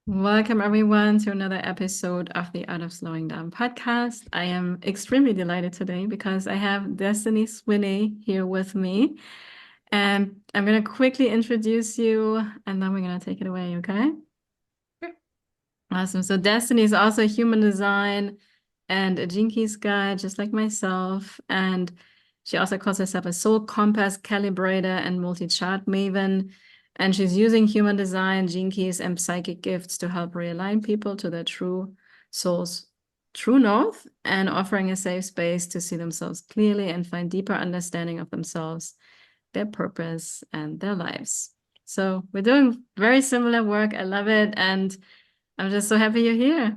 Welcome, everyone, to another episode of the Art of Slowing Down podcast. I am extremely delighted today because I have Destiny Swinney here with me. And I'm going to quickly introduce you, and then we're going to take it away, okay? Sure. Awesome. So Destiny is also human design and a Gene Keys guide, just like myself. And she also calls herself a soul compass calibrator and multi-chart maven. And she's using human design, gene keys, and psychic gifts to help realign people to their true soul's true north and offering a safe space to see themselves clearly and find deeper understanding of themselves, their purpose, and their lives. So we're doing very similar work. I love it. And I'm just so happy you're here.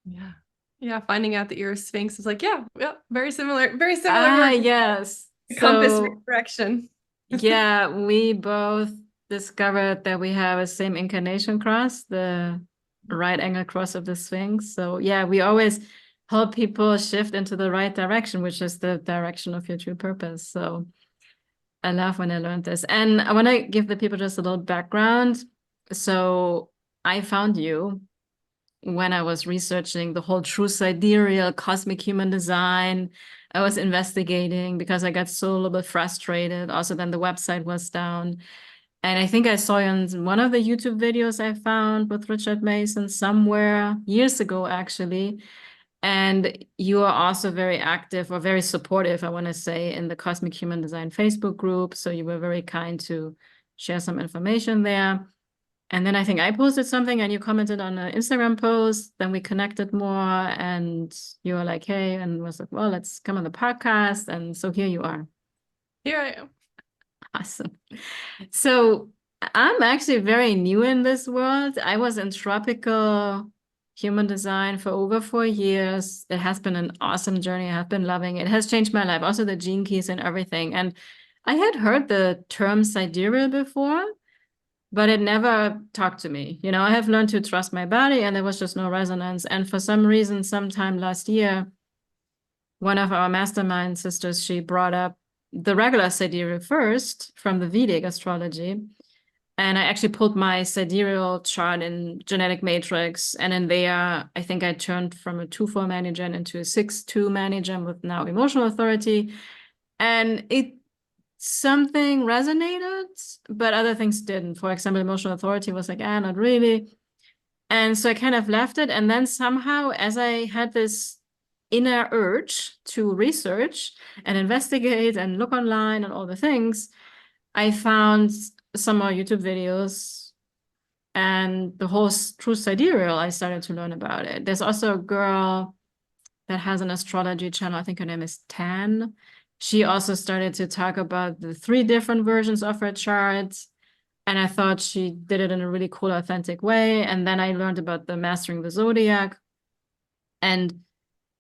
Yeah. Yeah. Finding out that you're a Sphinx is like, yeah, very similar, work. Yes. Compass So redirection. yeah, we both discovered that we have a same incarnation cross, the right angle cross of the Sphinx. So yeah, we always help people shift into the right direction, which is the direction of your true purpose. So I love when I learned this. And I want to give the people just a little background. So I found you when I was researching the whole true sidereal cosmic human design. I was investigating because I got so a little bit frustrated. Also, then the website was down. And I think I saw you in one of the YouTube videos I found with Richard Mason somewhere years ago, actually. And you are also very active or very supportive, I want to say, in the Cosmic Human Design Facebook group. So you were very kind to share some information there. And then I think I posted something and you commented on an Instagram post. Then we connected more and you were like, hey, and was like, well, let's come on the podcast. And so here you are. Here I am. Awesome. So I'm actually very new in this world. I was in tropical human design for over 4 years. It has been an awesome journey. I have been loving it. It has changed my life, also the gene keys and everything. And I had heard the term sidereal before, but it never talked to me. You know, I have learned to trust my body and there was just no resonance. And for some reason, sometime last year, one of our mastermind sisters, she brought up the regular sidereal first from the Vedic astrology. And I actually pulled my sidereal chart in genetic matrix. And in there, I think I turned from a 2-4 manager into a 6-2 manager with now emotional authority. And it something resonated, but other things didn't. For example, emotional authority was like, not really. And so I kind of left it. And then somehow, as I had this inner urge to research and investigate and look online and all the things, I found some more YouTube videos and the whole True Sidereal, I started to learn about it. There's also a girl that has an astrology channel. I think her name is Tan. She also started to talk about the 3 different versions of her charts. And I thought she did it in a really cool, authentic way. And then I learned about the Mastering the Zodiac. And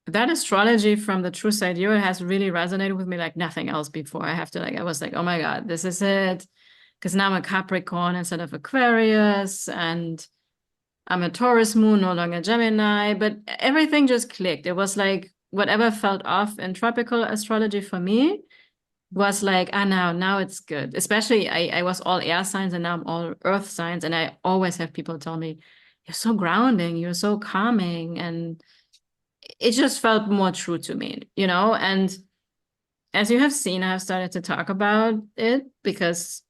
that astrology from the True Sidereal has really resonated with me like nothing else before. I was like, oh my God, this is it. Because now I'm a Capricorn instead of Aquarius. And I'm a Taurus moon, no longer Gemini, but everything just clicked. It was like whatever felt off in tropical astrology for me was like, now it's good. Especially I was all air signs and now I'm all earth signs. And I always have people tell me, you're so grounding, you're so calming. And it just felt more true to me, you know? And as you have seen, I have started to talk about it because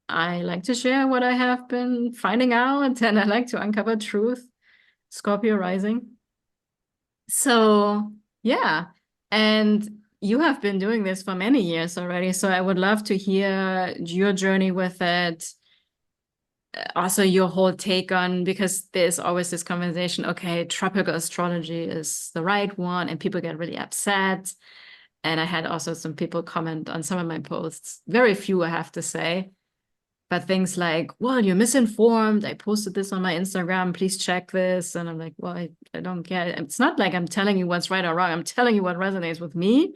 I like to share what I have been finding out and I like to uncover truth. Scorpio rising. So, yeah. And you have been doing this for many years already. So I would love to hear your journey with it. Also, your whole take on, because there's always this conversation, okay, tropical astrology is the right one, and people get really upset. And I had also some people comment on some of my posts, very few, I have to say. But things like, well, you're misinformed. I posted this on my Instagram. Please check this. And I'm like, well, I don't care. It's not like I'm telling you what's right or wrong. I'm telling you what resonates with me.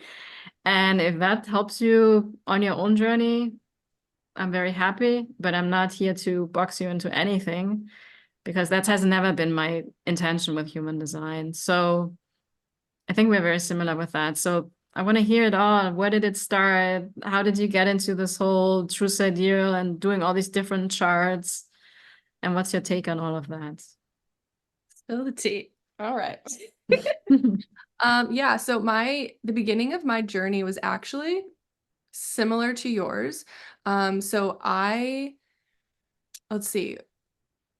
And if that helps you on your own journey, I'm very happy. But I'm not here to box you into anything because that has never been my intention with human design. So I think we're very similar with that. So I want to hear it all. Where did it start? How did you get into this whole true sidereal and doing all these different charts? And what's your take on all of that? Spill the tea. All right. Yeah, so the beginning of my journey was actually similar to yours. So let's see,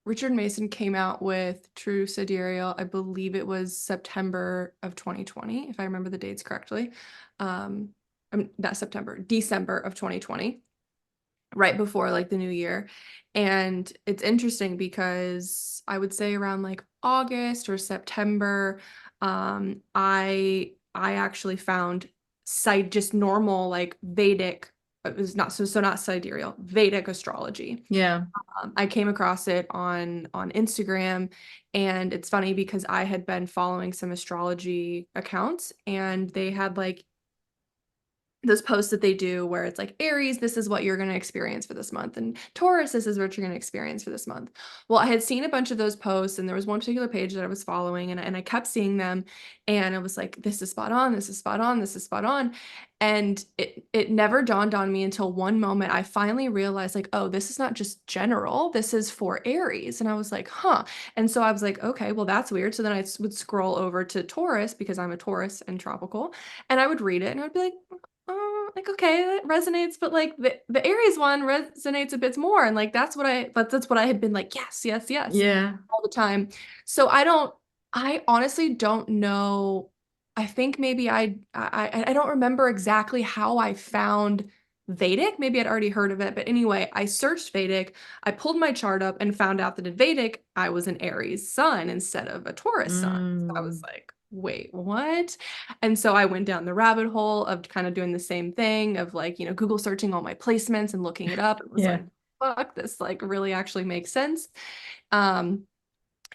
Richard Mason came out with True Sidereal, I believe it was September of 2020, if I remember the dates correctly. Not September, December of 2020, right before like the new year. And it's interesting because I would say around like August or September, I actually found just normal like Vedic, it was not sidereal, Vedic astrology. Yeah. I came across it on Instagram, and it's funny because I had been following some astrology accounts, and they had like those posts that they do where it's like Aries, this is what you're going to experience for this month, and Taurus, this is what you're going to experience for this month. Well, I had seen a bunch of those posts, and there was one particular page that I was following, and I kept seeing them, and I was like, this is spot on, this is spot on, this is spot on. And it never dawned on me until one moment I finally realized, like, oh, this is not just general, this is for Aries. And I was like, huh. And so I was like, okay, well, that's weird. So then I would scroll over to Taurus because I'm a Taurus and tropical, and I would read it, and I would be like, oh, like, okay, that resonates, but like the Aries one resonates a bit more. And like that's what I had been like, yes, yes, yes, Yeah. all the time. So I honestly don't know. I think maybe I don't remember exactly how I found Vedic. Maybe I'd already heard of it, but anyway, I searched Vedic, I pulled my chart up and found out that in Vedic, I was an Aries sun instead of a Taurus sun. So I was like, wait, what? And so I went down the rabbit hole of kind of doing the same thing of like, Google searching all my placements and looking it up. It was Yeah. like, fuck, this like really actually makes sense. Um,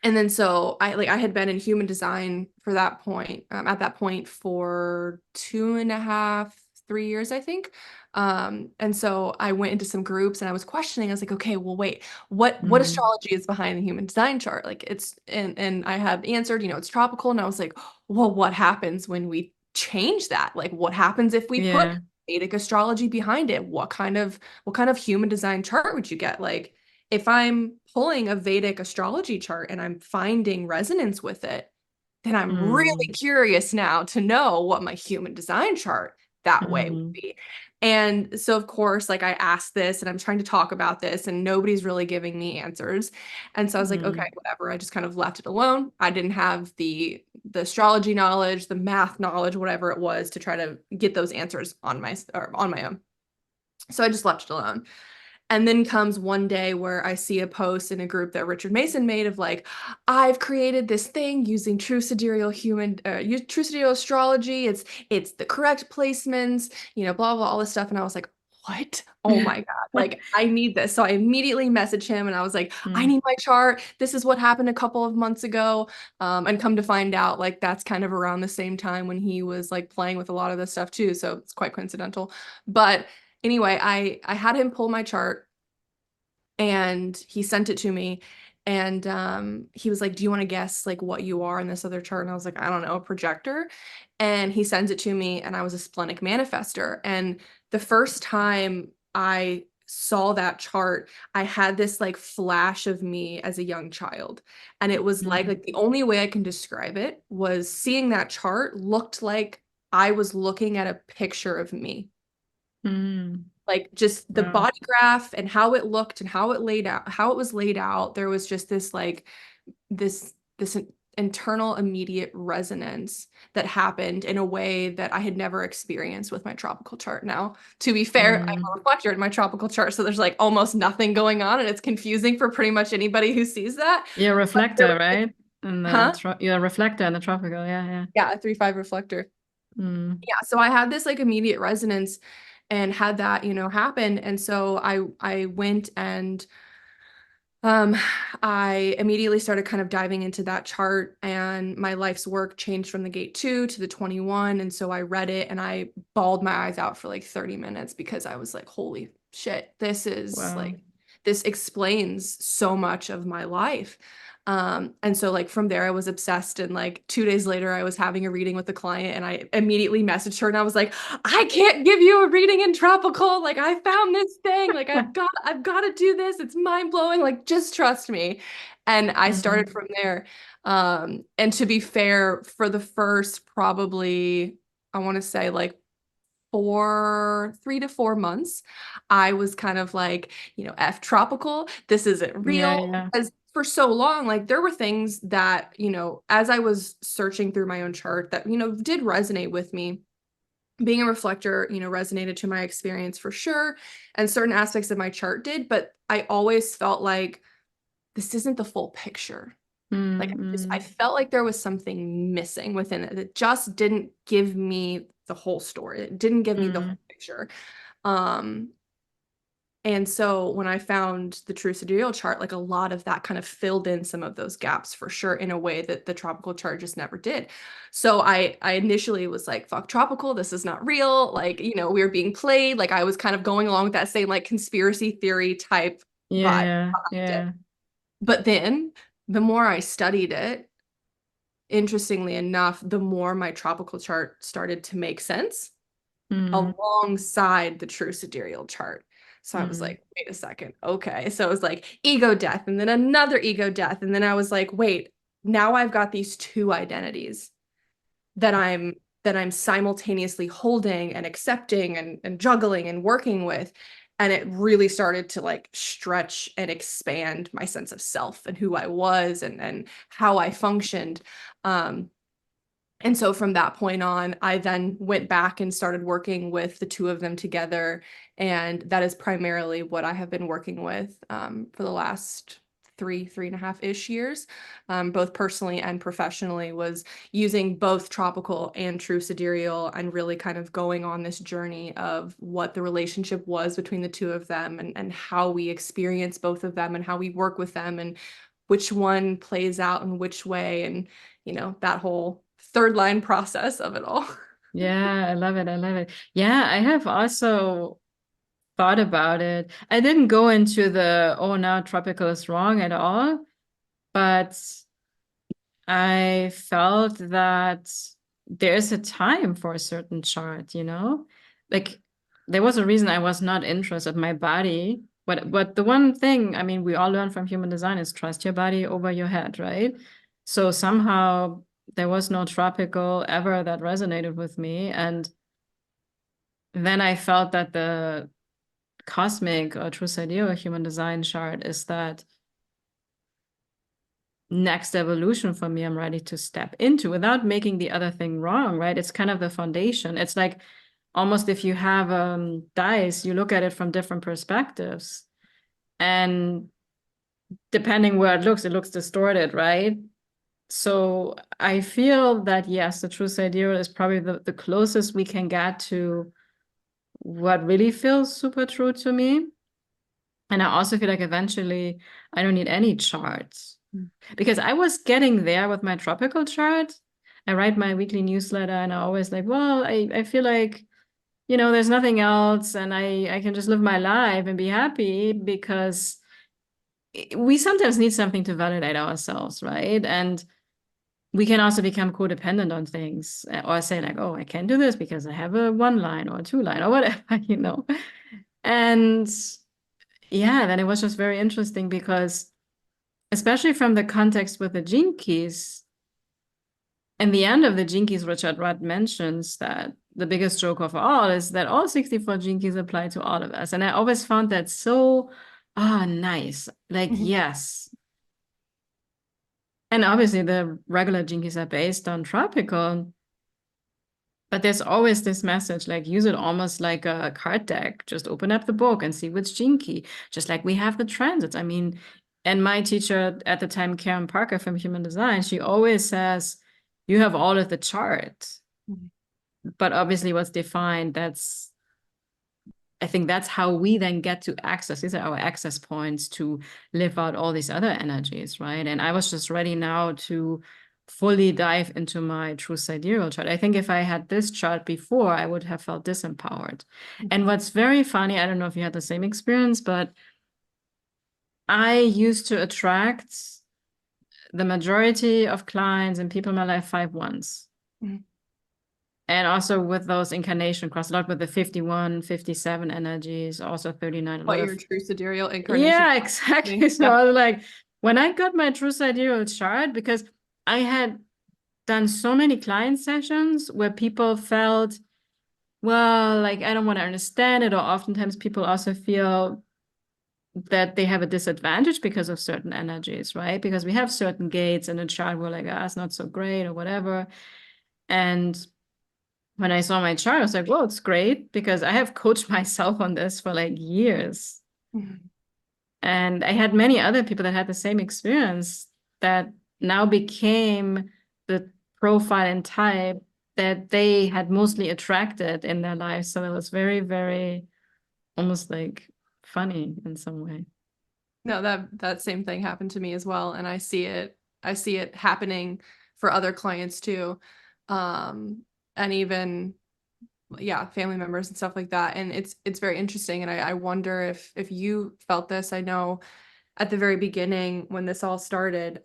and then so I had been in human design for that point, at that point for 2.5, 3 years, I think. And so I went into some groups and I was questioning. I was like, okay, well, wait, what Mm. astrology is behind the human design chart? Like and I had answered, it's tropical. And I was like, well, what happens when we change that? Like, what happens if we put Yeah. Vedic astrology behind it? What kind of human design chart would you get? Like, if I'm pulling a Vedic astrology chart and I'm finding resonance with it, then I'm really Mm. curious now to know what my human design chart that way would Mm. be. And so, of course, like I asked this and I'm trying to talk about this, and nobody's really giving me answers. And so I was like, okay, Mm. whatever. I just kind of left it alone. I didn't have the astrology knowledge, the math knowledge, whatever it was, to try to get those answers on my own. So I just left it alone. And then comes one day where I see a post in a group that Richard Mason made of like, I've created this thing using True Sidereal Astrology. It's the correct placements, blah, blah, all this stuff. And I was like, what? Oh my God. Like, I need this. So I immediately messaged him and I was like, I Mm. need my chart. This is what happened a couple of months ago. And come to find out, like, that's kind of around the same time when he was like playing with a lot of this stuff too. So it's quite coincidental. But anyway, I had him pull my chart and he sent it to me, and he was like, do you want to guess like what you are in this other chart? And I was like, I don't know, a projector. And he sends it to me, and I was a splenic manifester. And the first time I saw that chart, I had this like flash of me as a young child, and it was like Mm. like the only way I can describe it was seeing that chart looked like I was looking at a picture of me, Mm. like just the Wow. body graph and how it looked and how it was laid out. There was just this like this internal immediate resonance that happened in a way that I had never experienced with my tropical chart. Now, to be fair, I'm Mm. a reflector in my tropical chart, so there's like almost nothing going on, and it's confusing for pretty much anybody who sees that. You're a But there reflector, was, right? And huh? you're a reflector in the tropical. Yeah, yeah. Yeah, a 3-5 reflector. Mm. Yeah, so I had this like immediate resonance and had that, happen. And so I went and um I immediately started kind of diving into that chart, and my life's work changed from the gate 2 to the 21. And so I read it and I bawled my eyes out for like 30 minutes because I was like, holy shit, this is Wow. like, this explains so much of my life. And so like from there I was obsessed, and like 2 days later I was having a reading with the client, and I immediately messaged her and I was like, I can't give you a reading in tropical. Like I found this thing. Like I've got to do this. It's mind blowing. Like just trust me. And I started Mm. from there. And to be fair, for the first probably, I want to say like 3 to 4 months, I was kind of like, F tropical, this isn't Yeah, real. yeah. Because for so long, like there were things that, as I was searching through my own chart that, did resonate with me. Being a reflector, resonated to my experience for sure. And certain aspects of my chart did, but I always felt like this isn't the full picture. Like I Mm. felt like there was something missing within it. It just didn't give me the whole story. It didn't give me the Mm. whole picture. Um, and so when I found the True Sidereal chart, like a lot of that kind of filled in some of those gaps for sure in a way that the tropical chart just never did. So I initially was like, fuck tropical, this is not real. Like, we were being played. Like I was kind of going along with that same like conspiracy theory type vibe Yeah, behind it. yeah. But then the more I studied it, interestingly enough, the more my tropical chart started to make sense Mm. alongside the true sidereal chart. So I was Mm. like, wait a second. Okay. So it was like ego death and then another ego death. And then I was like, wait, now I've got these two identities that I'm simultaneously holding and accepting and juggling and working with. And it really started to like stretch and expand my sense of self and who I was and how I functioned. And so from that point on, I then went back and started working with the two of them together. And that is primarily what I have been working with for the last 3.5-ish years, both personally and professionally, was using both tropical and true sidereal and really kind of going on this journey of what the relationship was between the two of them and how we experience both of them and how we work with them and which one plays out in which way, and that whole third line process of it all. Yeah, I love it. I love it. Yeah, I have also thought about it. I didn't go into the, oh, now tropical is wrong at all, but I felt that there's a time for a certain chart, you know? Like there was a reason I was not interested. My body, but the one thing, I mean, we all learn from human design is trust your body over your head, right? So somehow there was no tropical ever that resonated with me. And then I felt that the cosmic or true sidereal human design chart is that next evolution for me I'm ready to step into without making the other thing wrong, right? It's kind of the foundation. It's like almost if you have dice, you look at it from different perspectives. And depending where it looks distorted, right? So I feel that yes, the true sidereal is probably the closest we can get to what really feels super true to me. And I also feel like eventually I don't need any charts because I was getting there with my tropical chart. I write my weekly newsletter and I always like, well, I feel like, there's nothing else and I can just live my life and be happy because we sometimes need something to validate ourselves, right? And we can also become codependent on things or say like, oh, I can't do this because I have a 1 line or a 2 line or whatever. And yeah, then it was just very interesting because especially from the context with the gene keys, in the end of the gene keys, Richard Rudd mentions that the biggest joke of all is that all 64 gene keys apply to all of us. And I always found that so, nice. Like, Mhm. yes. And obviously the regular gene keys are based on tropical, but there's always this message, like use it almost like a card deck. Just open up the book and see which gene key, just like we have the transits. I mean, and my teacher at the time, Karen Parker from Human Design, she always says, you have all of the chart, Mhm. but obviously what's defined, I think that's how we then get to access. These are our access points to live out all these other energies, right? And I was just ready now to fully dive into my true sidereal chart. I think if I had this chart before, I would have felt disempowered. And what's very funny, I don't know if you had the same experience, but I used to attract the majority of clients and people in my life 5-1s. Mhm. And also with those incarnation cross, a lot with the 51, 57 energies, also 39, a lot What your of, true sidereal incarnation? yeah, exactly. So Yeah. I was like, when I got my true sidereal chart, because I had done so many client sessions where people felt, well, like I don't want to understand it, or oftentimes people also feel that they have a disadvantage because of certain energies, right? Because we have certain gates in a chart where like, ah, it's not so great or whatever. And when I saw my chart, I was like, well, it's great because I have coached myself on this for like years. Mhm. And I had many other people that had the same experience that now became the profile and type that they had mostly attracted in their lives. So it was very, very almost like funny in some way. No, that same thing happened to me as well, and I see it happening for other clients too. And even yeah, family members and stuff like that. And it's very interesting. And I wonder if you felt this. I know at the very beginning when this all started,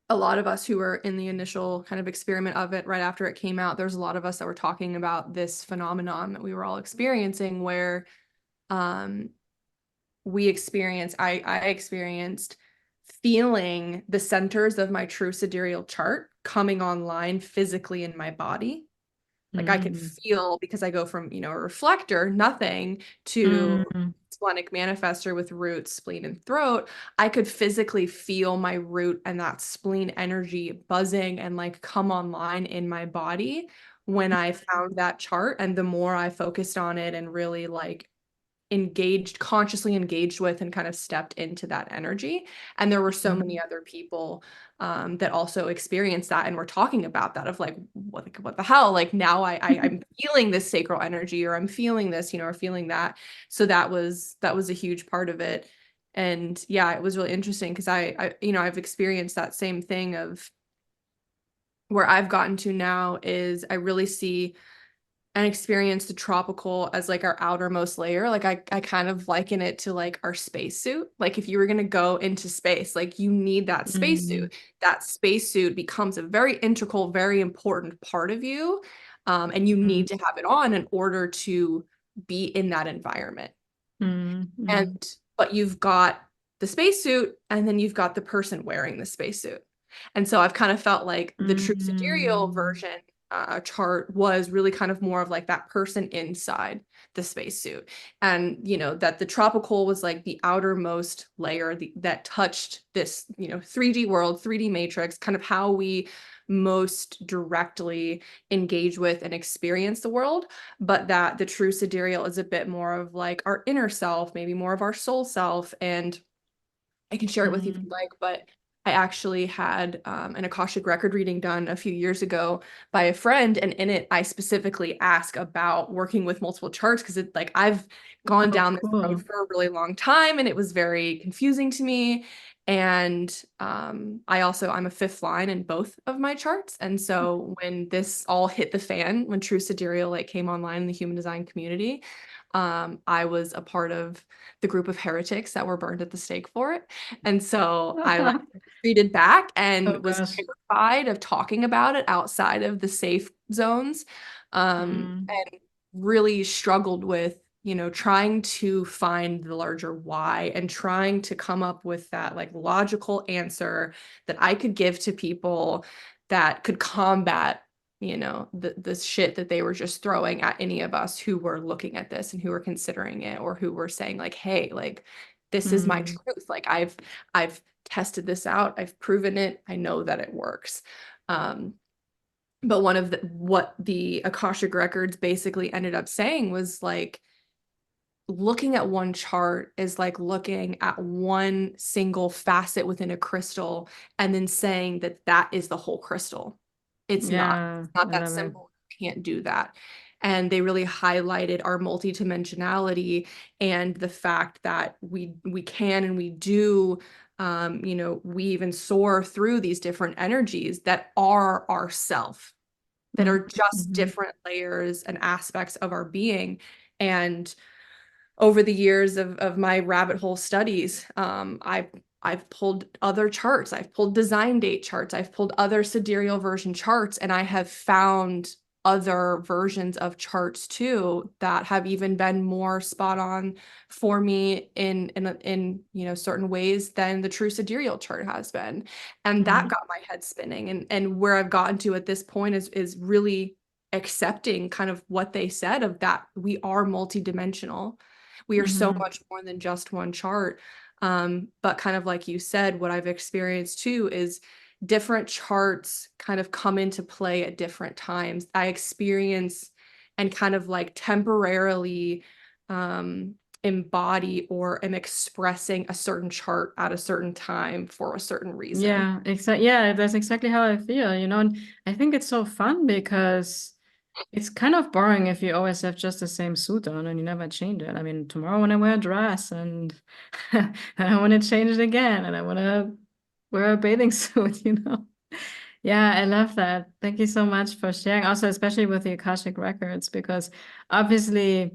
a lot of us who were in the initial kind of experiment of it right after it came out, there's a lot of us that were talking about this phenomenon that we were all experiencing where um I experienced feeling the centers of my true sidereal chart coming online physically in my body. Like I could Mm. feel because I go from, a reflector, nothing, to Mm. splenic manifestor with root, spleen, and throat. I could physically feel my root and that spleen energy buzzing and like come online in my body when I found that chart. And the more I focused on it and really like consciously engaged with and kind of stepped into that energy. And there were so many other people that also experienced that and were talking about that of like, what the hell? Like now I'm feeling this sacral energy or I'm feeling this, or feeling that. So that was a huge part of it. And yeah, it was really interesting because I've experienced that same thing of where I've gotten to now is I really see and experience the tropical as like our outermost layer. Like I kind of liken it to like our spacesuit. Like if you were going to go into space, like you need that Mm. spacesuit. That spacesuit becomes a very integral, very important part of you. And you Mm. need to have it on in order to be in that environment. Mm. Mm. But you've got the spacesuit and then you've got the person wearing the spacesuit. And so I've kind of felt like the true sidereal Mm. version chart was really kind of more of like that person inside the spacesuit. And, that the tropical was like the outermost layer that touched this, 3D world, 3D matrix, kind of how we most directly engage with and experience the world, but that the true sidereal is a bit more of like our inner self, maybe more of our soul self. And I can share it with you if Mm. you'd like, but I actually had an Akashic record reading done a few years ago by a friend, and in it, I specifically ask about working with multiple charts because it's like I've gone Oh, down this road cool. for a really long time, and it was very confusing to me. And I'm a fifth line in both of my charts, and so when this all hit the fan, when True Sidereal like came online in the human design community, I was a part of the group of heretics that were burned at the stake for it. And so I like retreated back Oh and was gosh. terrified of talking about it outside of the safe zones. Mm. And really struggled with, trying to find the larger why and trying to come up with that like logical answer that I could give to people that could combat the shit that they were just throwing at any of us who were looking at this and who were considering it or who were saying like, hey, like this is my Mm. truth. Like I've tested this out, I've proven it, I know that it works. But what the Akashic records basically ended up saying was like looking at one chart is like looking at one single facet within a crystal and then saying that that is the whole crystal. It's not. Yeah, It's not I that love it. simple. You can't do that. And they really highlighted our multidimensionality and the fact that we can and we do we even soar through these different energies that are ourself, that Mm. are just Mm-hmm. different layers and aspects of our being. And over the years of my rabbit hole studies, I've pulled other charts, I've pulled design date charts, I've pulled other sidereal version charts, and I have found other versions of charts too that have even been more spot on for me in certain ways than the true sidereal chart has been. And that Mm. got my head spinning. And where I've gotten to at this point is really accepting kind of what they said of that we are multidimensional. We are so Mm-hmm. much more than just one chart. But kind of like you said, what I've experienced too is different charts kind of come into play at different times. I experience and kind of like temporarily embody or am expressing a certain chart at a certain time for a certain reason. Yeah, exactly. Yeah, that's exactly how I feel, and I think it's so fun because it's kind of boring if you always have just the same suit on and you never change it. I mean, tomorrow when I wear a dress and and I want to change it again and I want to wear a bathing suit. Yeah, I love that. Thank you so much for sharing. Also, especially with the Akashic records, because obviously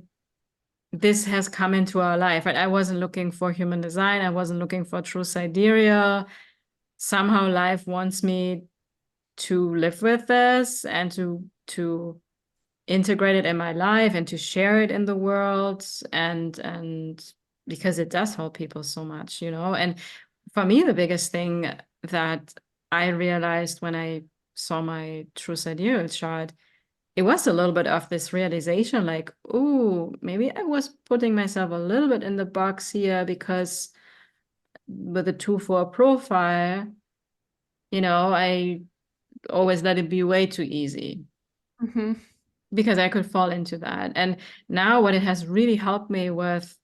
this has come into our life, right? I wasn't looking for human design. I wasn't looking for true sidereal. Somehow life wants me to live with this and to integrate it in my life and to share it in the world and because it does help people so much. And for me, the biggest thing that I realized when I saw my true sidereal chart, it was a little bit of this realization like, oh, maybe I was putting myself a little bit in the box here because with a 2-4 profile, I always let it be way too easy Mm-hmm. because I could fall into that. And now what it has really helped me with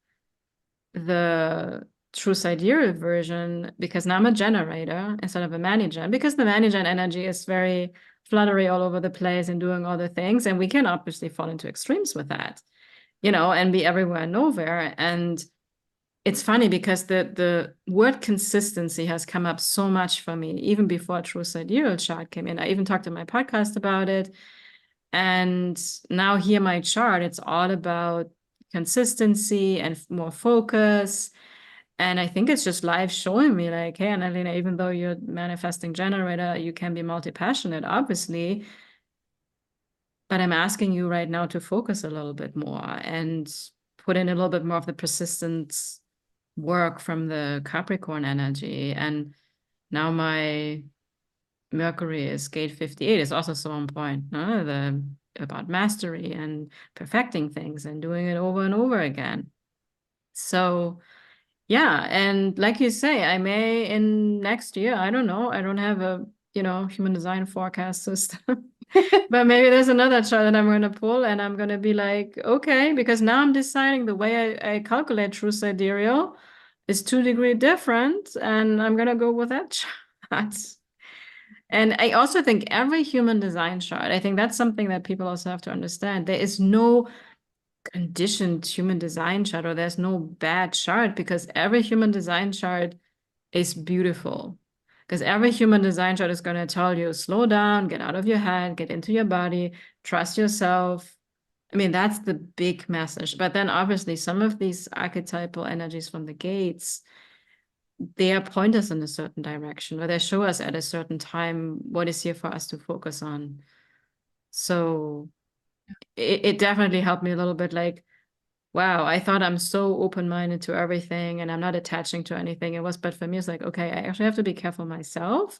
the true sidereal version, because now I'm a generator instead of a manager, because the manager energy is very fluttery all over the place and doing all the things. And we can obviously fall into extremes with that, and be everywhere and nowhere. And it's funny because the word consistency has come up so much for me, even before True Sidereal chart came in. I even talked in my podcast about it. And now here my chart, it's all about consistency and more focus. And I think it's just life showing me like, hey, Annalena, even though you're manifesting generator, you can be multi-passionate, obviously. But I'm asking you right now to focus a little bit more and put in a little bit more of the persistence work from the Capricorn energy. And now my Mercury is gate 58 is also so on point. About mastery and perfecting things and doing it over and over again. So yeah, and like you say, I may in next year, I don't know, I don't have a human design forecast system. But maybe there's another chart that I'm going to pull and I'm going to be like, okay, because now I'm deciding the way I calculate true sidereal is 2 degree different, and I'm going to go with that chart. And I also think every human design chart, I think that's something that people also have to understand. There is no conditioned human design chart or there's no bad chart because every human design chart is beautiful. Because every human design chart is going to tell you, slow down, get out of your head, get into your body, trust yourself. I mean, that's the big message. But then obviously some of these archetypal energies from the gates, they point us in a certain direction or they show us at a certain time what is here for us to focus on. So it definitely helped me a little bit like, wow, I thought I'm so open-minded to everything and I'm not attaching to anything. But for me, it's like, okay, I actually have to be careful myself,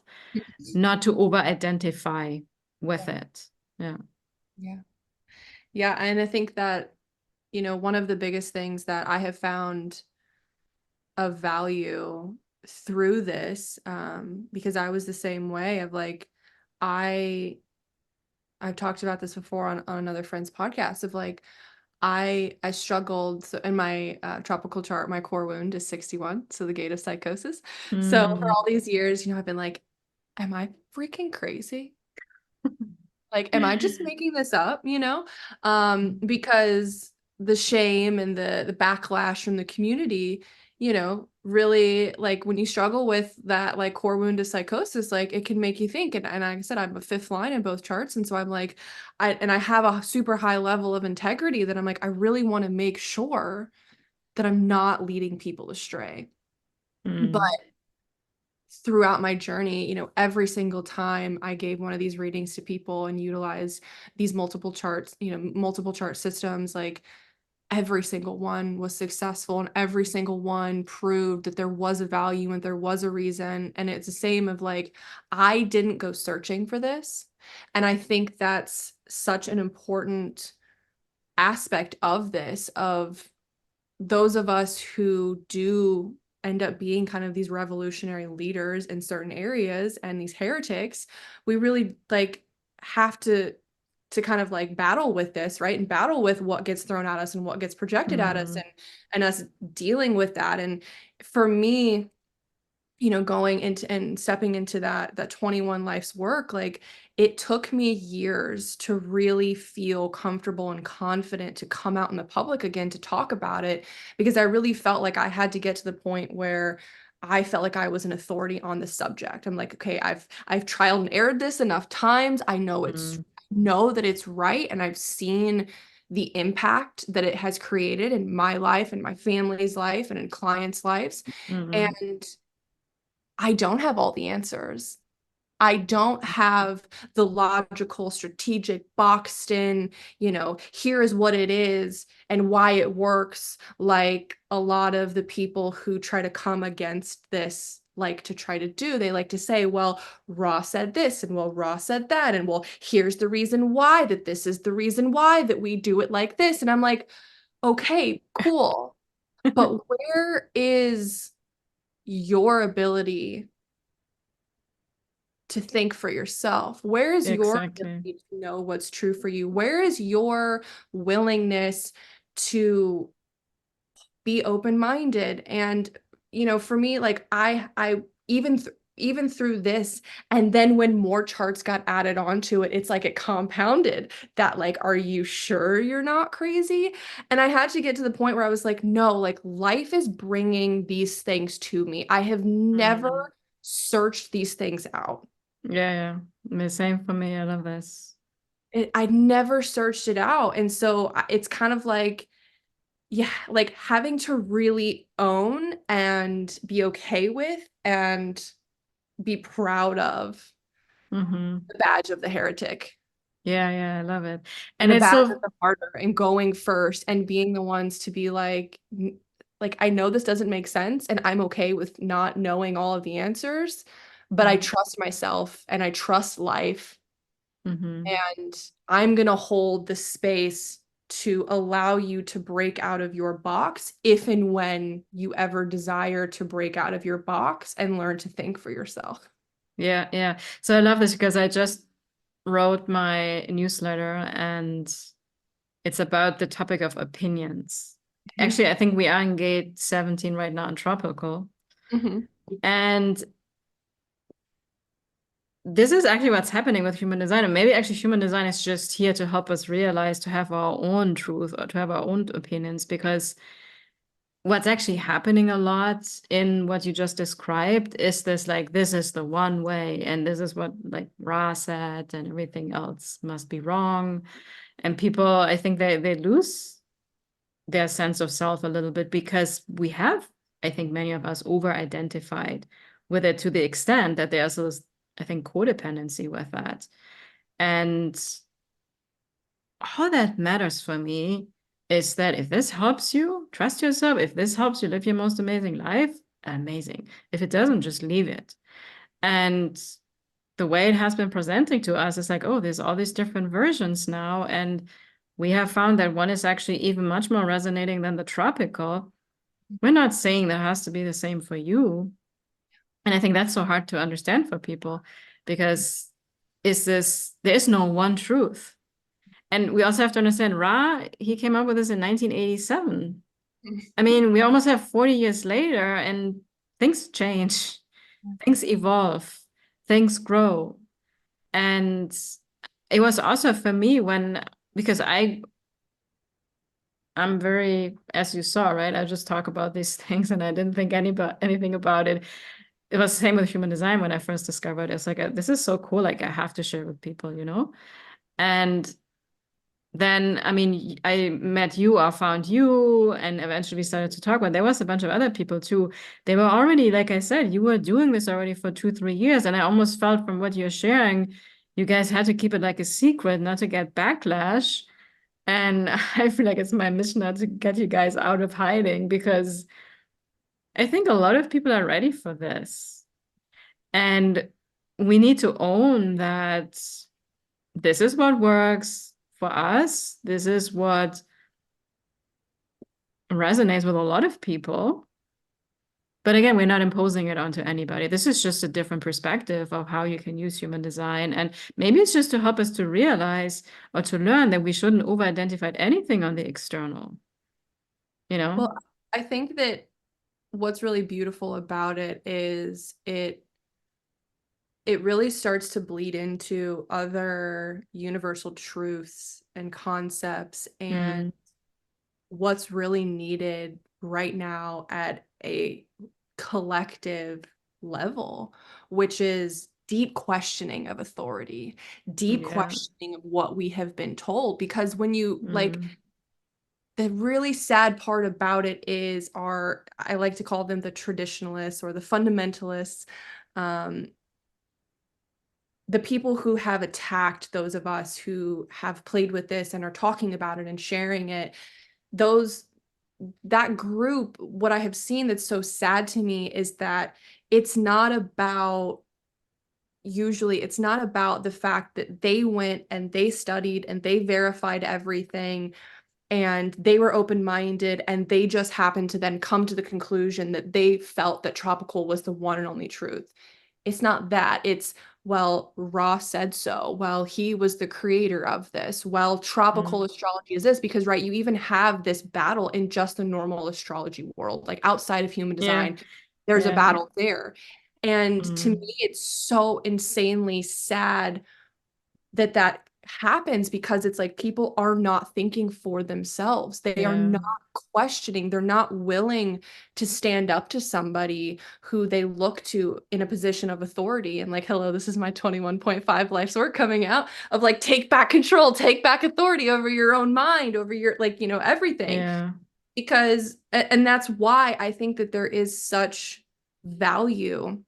not to over-identify with Yeah. it. Yeah. Yeah. Yeah. And I think that, one of the biggest things that I have found of value through this, because I was the same way of like, I I've talked about this before on another friend's podcast of like I struggled. So in my tropical chart, my core wound is 61, so the gate of psychosis. So for Mm. all these years, I've been like, am I freaking crazy? Like, am I just making this up, Because the shame and the backlash from the community, really like when you struggle with that like core wound of psychosis, like it can make you think. And like I said, I'm a fifth line in both charts. And so I'm like, I have a super high level of integrity that I'm like, I really want to make sure that I'm not leading people astray. But Mm. throughout my journey, you know, every single time I gave one of these readings to people and utilized these multiple charts, you know, multiple chart systems, like every single one was successful and every single one proved that there was a value and there was a reason. And it's the same of like, I didn't go searching for this. And I think that's such an important aspect of this, of those of us who do end up being kind of these revolutionary leaders in certain areas and these heretics, we really like have to kind of like battle with this, right? And battle with what gets thrown at us and what gets projected at us, Mm-hmm. and us dealing with that. And for me, you know, going into and stepping into that 21 life's work, like it took me years to really feel comfortable and confident to come out in the public again to talk about it, because I really felt like I had to get to the point where I felt like I was an authority on the subject. I'm like, okay, I've trialed and errored this enough times. I know know that it's right, and I've seen the impact that it has created in my life and my family's life and in clients' lives. Mm-hmm. And I don't have all the answers. I don't have the logical, strategic, boxed in, you know, here is what it is and why it works, like a lot of the people who try to come against this like to try to do. They like to say, well, Ra said this, and well, Ra said that, and well, here's the reason why, that this is the reason why that we do it like this. And I'm like, okay, cool. But where is your ability to think for yourself? Where is your Exactly. ability to know what's true for you? Where is your willingness to be open-minded? And you know, for me, like I even through this, and then when more charts got added onto it, it's like it compounded that, like, are you sure you're not crazy? And I had to get to the point where I was like, no, like life is bringing these things to me. I have never Mm. searched these things out. Yeah, yeah. The same for me. I love this. I'd never searched it out. And so it's kind of like, yeah, like having to really own and be okay with and be proud of Mm-hmm. the badge of the heretic Yeah, yeah, I love it. and And the it's badge of so the martyr, and going first and being the ones to be like, I know this doesn't make sense and I'm okay with not knowing all of the answers, but I trust myself and I trust life. mm-hmm. And I'm going to hold the space to allow you to break out of your box if and when you ever desire to break out of your box and learn to think for yourself. Yeah, yeah. So I love this because I just wrote my newsletter and it's about the topic of opinions. Mhm. Actually, I think we are in gate 17 right now in tropical. Mhm. And this is actually what's happening with human design. And maybe actually human design is just here to help us realize to have our own truth or to have our own opinions, because what's actually happening a lot in what you just described is this, like, this is the one way and this is what like Ra said and everything else must be wrong. And people, I think they lose their sense of self a little bit because we have, I think many of us over-identified with it to the extent that there's this, I think, codependency with that. And all that matters for me is that if this helps you, trust yourself. If this helps you live your most amazing life, amazing. If it doesn't, just leave it. And the way it has been presenting to us is like, oh, there's all these different versions now. And we have found that one is actually even much more resonating than the tropical. We're not saying that has to be the same for you. And I think that's so hard to understand for people because there is no one truth. And we also have to understand Ra, he came up with this in 1987. I mean, we almost have 40 years later and things change, things evolve, things grow. And it was also for me because I'm very, as you saw, right? I just talk about these things and I didn't think anything about it. It was the same with human design when I first discovered it. It's like, this is so cool. Like I have to share with people, you know? And then, I mean, I met you or found you and eventually started to talk, but there was a bunch of other people too. They were already, like I said, you were doing this already for 2, 3 years. And I almost felt from what you're sharing, you guys had to keep it like a secret, not to get backlash. And I feel like it's my mission now to get you guys out of hiding because I think a lot of people are ready for this. And we need to own that this is what works for us. This is what resonates with a lot of people. But again, we're not imposing it onto anybody. This is just a different perspective of how you can use human design. And maybe it's just to help us to realize or to learn that we shouldn't over-identify anything on the external, you know? Well, I think that what's really beautiful about it is it really starts to bleed into other universal truths and concepts and Mm, what's really needed right now at a collective level, which is deep questioning of authority, deep yeah. questioning of what we have been told. Because when you like, Mm, the really sad part about it is I like to call them the traditionalists or the fundamentalists, um, the people who have attacked those of us who have played with this and are talking about it and sharing it, those that group, what I have seen that's so sad to me is that it's not about usually it's not about the fact that they went and they studied and they verified everything and they were open-minded and they just happened to then come to the conclusion that they felt that tropical was the one and only truth. It's not that. It's, well, Ra said so. Well, he was the creator of this. Well, tropical mm, astrology is this because, right, you even have this battle in just the normal astrology world, like outside of human yeah. design, there's a Yeah. battle there. And to Mm, me, it's so insanely sad that that happens because it's like people are not thinking for themselves. They are yeah. not questioning. They're not willing to stand up to somebody who they look to in a position of authority. And like, hello, this is my 21.5 life's work coming out of like, take back control, take back authority over your own mind, over your, like, everything. Yeah. Because, and that's why I think that there is such value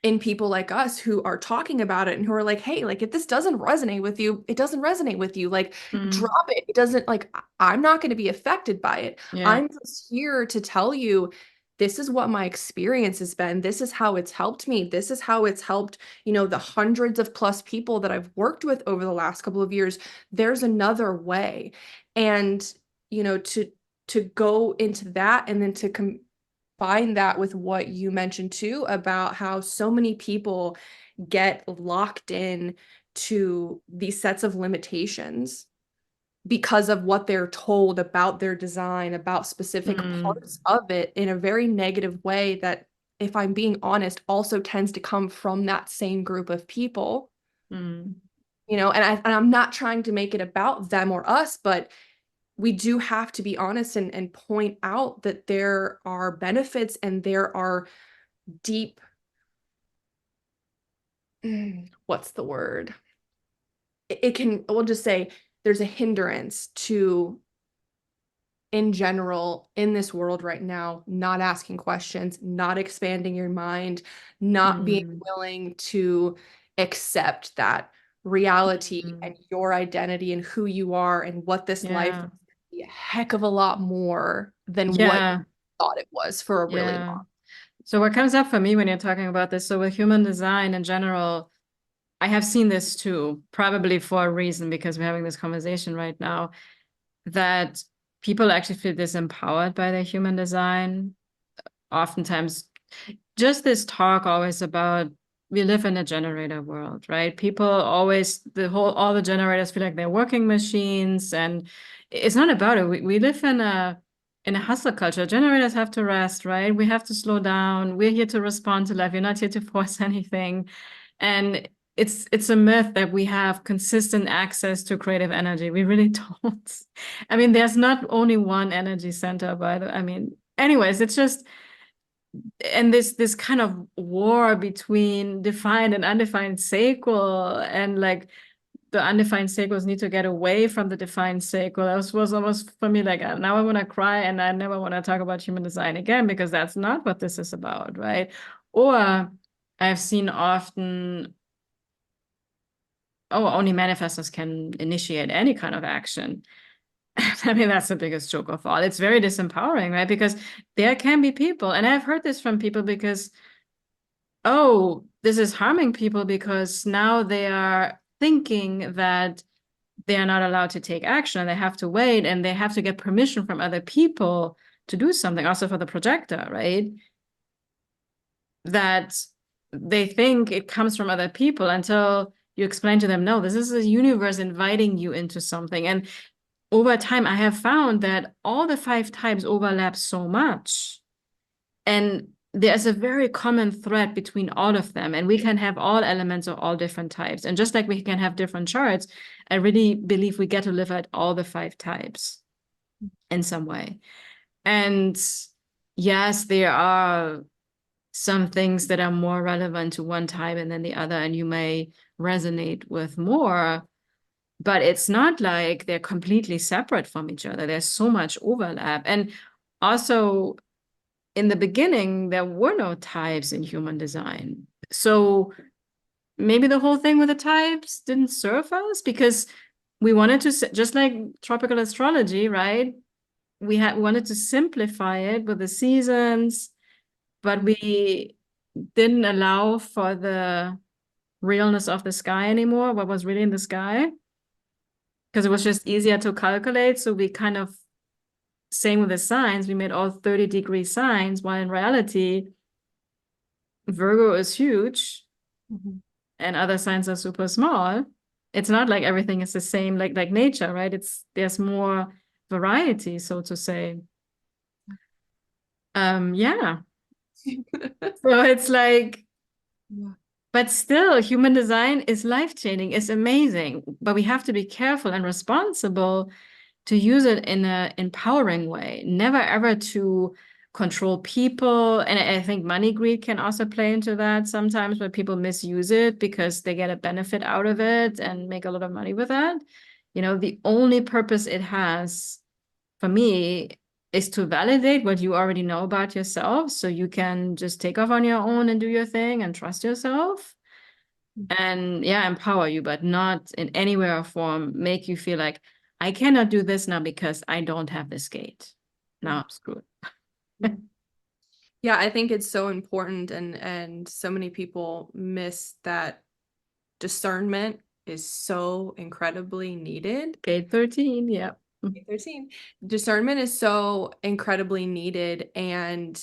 in people like us who are talking about it and who are like, hey, like if this doesn't resonate with you, it doesn't resonate with you. Like, Mm, drop it. It doesn't, like, I'm not going to be affected by it. yeah. I'm just here to tell you this is what my experience has been. This is how it's helped me. This is how it's helped, the hundreds of plus people that I've worked with over the last couple of years. There's another way. And, to go into that and then to combine that with what you mentioned too about how so many people get locked in to these sets of limitations because of what they're told about their design, about specific Mm, parts of it in a very negative way that, if I'm being honest, also tends to come from that same group of people. mm, And I'm not trying to make it about them or us, but we do have to be honest and point out that there are benefits and there are deep, what's the word? We'll just say there's a hindrance to, in general, in this world right now, not asking questions, not expanding your mind, not being mm, willing to accept that reality mm. and your identity and who you are and what this life Yeah. is be a heck of a lot more than what you Yeah. thought it was for a really Yeah. long. So what comes up for me when you're talking about this, so with human design in general, I have seen this too, probably for a reason because we're having this conversation right now, that people actually feel disempowered by their human design. Oftentimes, just this talk always about we live in a generator world, right? People always, all the generators feel like they're working machines, and it's not about it. We live in a hustle culture. Generators have to rest, right? We have to slow down. We're here to respond to life. You're not here to force anything. And it's a myth that we have consistent access to creative energy. We really don't. I mean, there's not only one energy center, I mean, anyways, it's just, and this kind of war between defined and undefined sacral, and like the undefined sacrals need to get away from the defined sacral. That was almost for me like, now I want to cry and I never want to talk about human design again, because that's not what this is about, right? Or I've seen often, oh, only manifestors can initiate any kind of action. I mean, that's the biggest joke of all. It's very disempowering, right? Because there can be people, and I've heard this from people, because, oh, this is harming people because now they are thinking that they are not allowed to take action and they have to wait and they have to get permission from other people to do something, also for the projector, right? That they think it comes from other people until you explain to them, no, this is a universe inviting you into something. And over time, I have found that all the 5 types overlap so much. And there's a very common thread between all of them. And we can have all elements of all different types. And just like we can have different charts, I really believe we get to live at all the 5 types in some way. And yes, there are some things that are more relevant to one type and then the other, and you may resonate with more, but it's not like they're completely separate from each other. There's so much overlap. And also, in the beginning, there were no types in human design. So maybe the whole thing with the types didn't serve us, because we wanted to, just like tropical astrology, right? We wanted to simplify it with the seasons, but we didn't allow for the realness of the sky anymore, what was really in the sky, because it was just easier to calculate. So we kind of, same with the signs, we made all 30-degree signs, while in reality, Virgo is huge and other signs are super small. It's not like everything is the same, like nature, right? There's more variety, so to say. Yeah. So it's like, Yeah. but still, human design is life-changing, it's amazing, but we have to be careful and responsible to use it in an empowering way, never ever to control people. And I think money greed can also play into that sometimes, where people misuse it because they get a benefit out of it and make a lot of money with that. You know, the only purpose it has for me is to validate what you already know about yourself, so you can just take off on your own and do your thing and trust yourself. And yeah, empower you, but not in any way or form make you feel like, I cannot do this now because I don't have this gate. Now I'm screwed. Yeah, I think it's so important, and so many people miss that discernment is so incredibly needed. Gate 13, yeah. 13. Discernment is so incredibly needed, and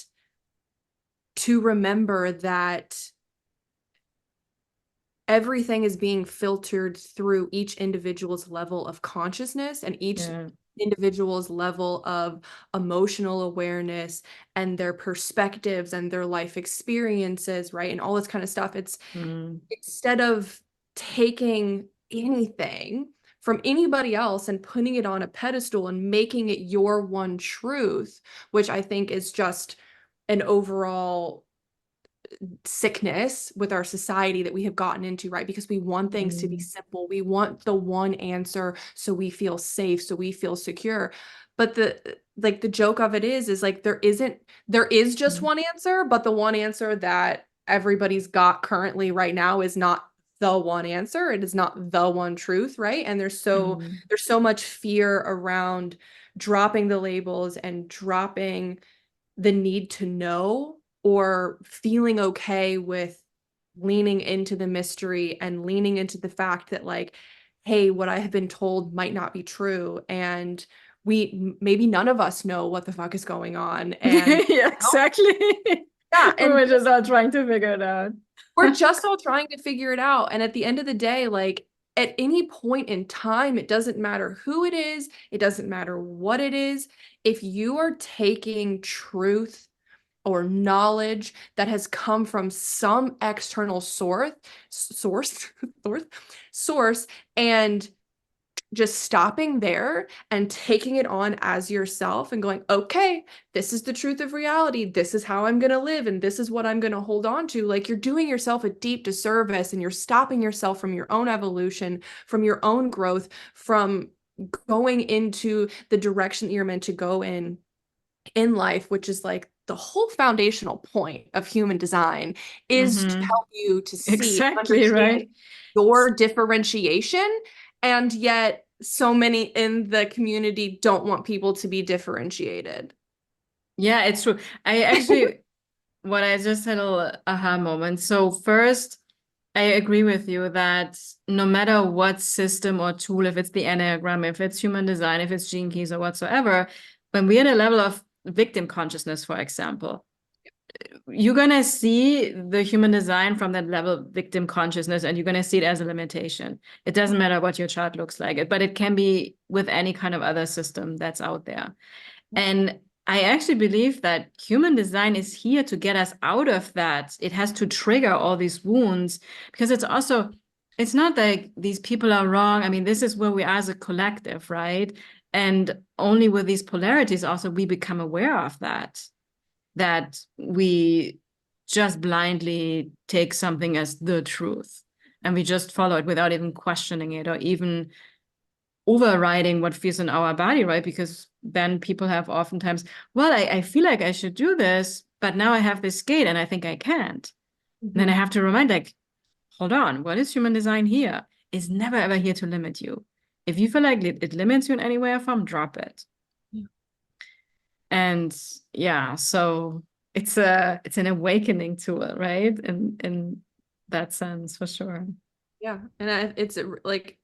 to remember that everything is being filtered through each individual's level of consciousness and each Yeah. individual's level of emotional awareness and their perspectives and their life experiences, right? And all this kind of stuff. It's instead of taking anything from anybody else and putting it on a pedestal and making it your one truth, which I think is just an overall sickness with our society that we have gotten into, right? Because we want things to be simple. We want the one answer so we feel safe, so we feel secure. But the joke of it is like there is just one answer, but the one answer that everybody's got currently right now is not the one answer. It is not the one truth, right? And there's so much fear around dropping the labels and dropping the need to know, or feeling okay with leaning into the mystery and leaning into the fact that, like, hey, what I have been told might not be true, and maybe none of us know what the fuck is going on. And Yeah, exactly. yeah, We and were just all trying to figure it out. we're just all trying to figure it out. And at the end of the day, like, at any point in time, it doesn't matter who it is, it doesn't matter what it is. If you are taking truth or knowledge that has come from some external source, source, and just stopping there and taking it on as yourself and going, okay, this is the truth of reality. This is how I'm going to live. And this is what I'm going to hold on to. Like, you're doing yourself a deep disservice, and you're stopping yourself from your own evolution, from your own growth, from going into the direction that you're meant to go in life, which is like the whole foundational point of human design, is to Mm-hmm. help you to see, Exactly, understand right? your differentiation. And yet so many in the community don't want people to be differentiated. Yeah, it's true. I actually, what I just had a aha moment. So first, I agree with you that no matter what system or tool, if it's the Enneagram, if it's human design, if it's gene keys or whatsoever, when we're at a level of victim consciousness, for example, you're going to see the human design from that level of victim consciousness, and you're going to see it as a limitation. It doesn't matter what your chart looks like, but it can be with any kind of other system that's out there. And I actually believe that human design is here to get us out of that. It has to trigger all these wounds, because it's also, it's not like these people are wrong. I mean, this is where we are as a collective, right? And only with these polarities also we become aware of that we just blindly take something as the truth, and we just follow it without even questioning it or even overriding what feels in our body, right? Because then people have oftentimes, well, I feel like I should do this, but now I have this gate and I think I can't. And then I Mhm. have to remind, like, hold on, what is human design here? It's never ever here to limit you. If you feel like it limits you in any way or form, drop it. And yeah, so it's an awakening tool, right? In that sense, for sure. Yeah. And it's like,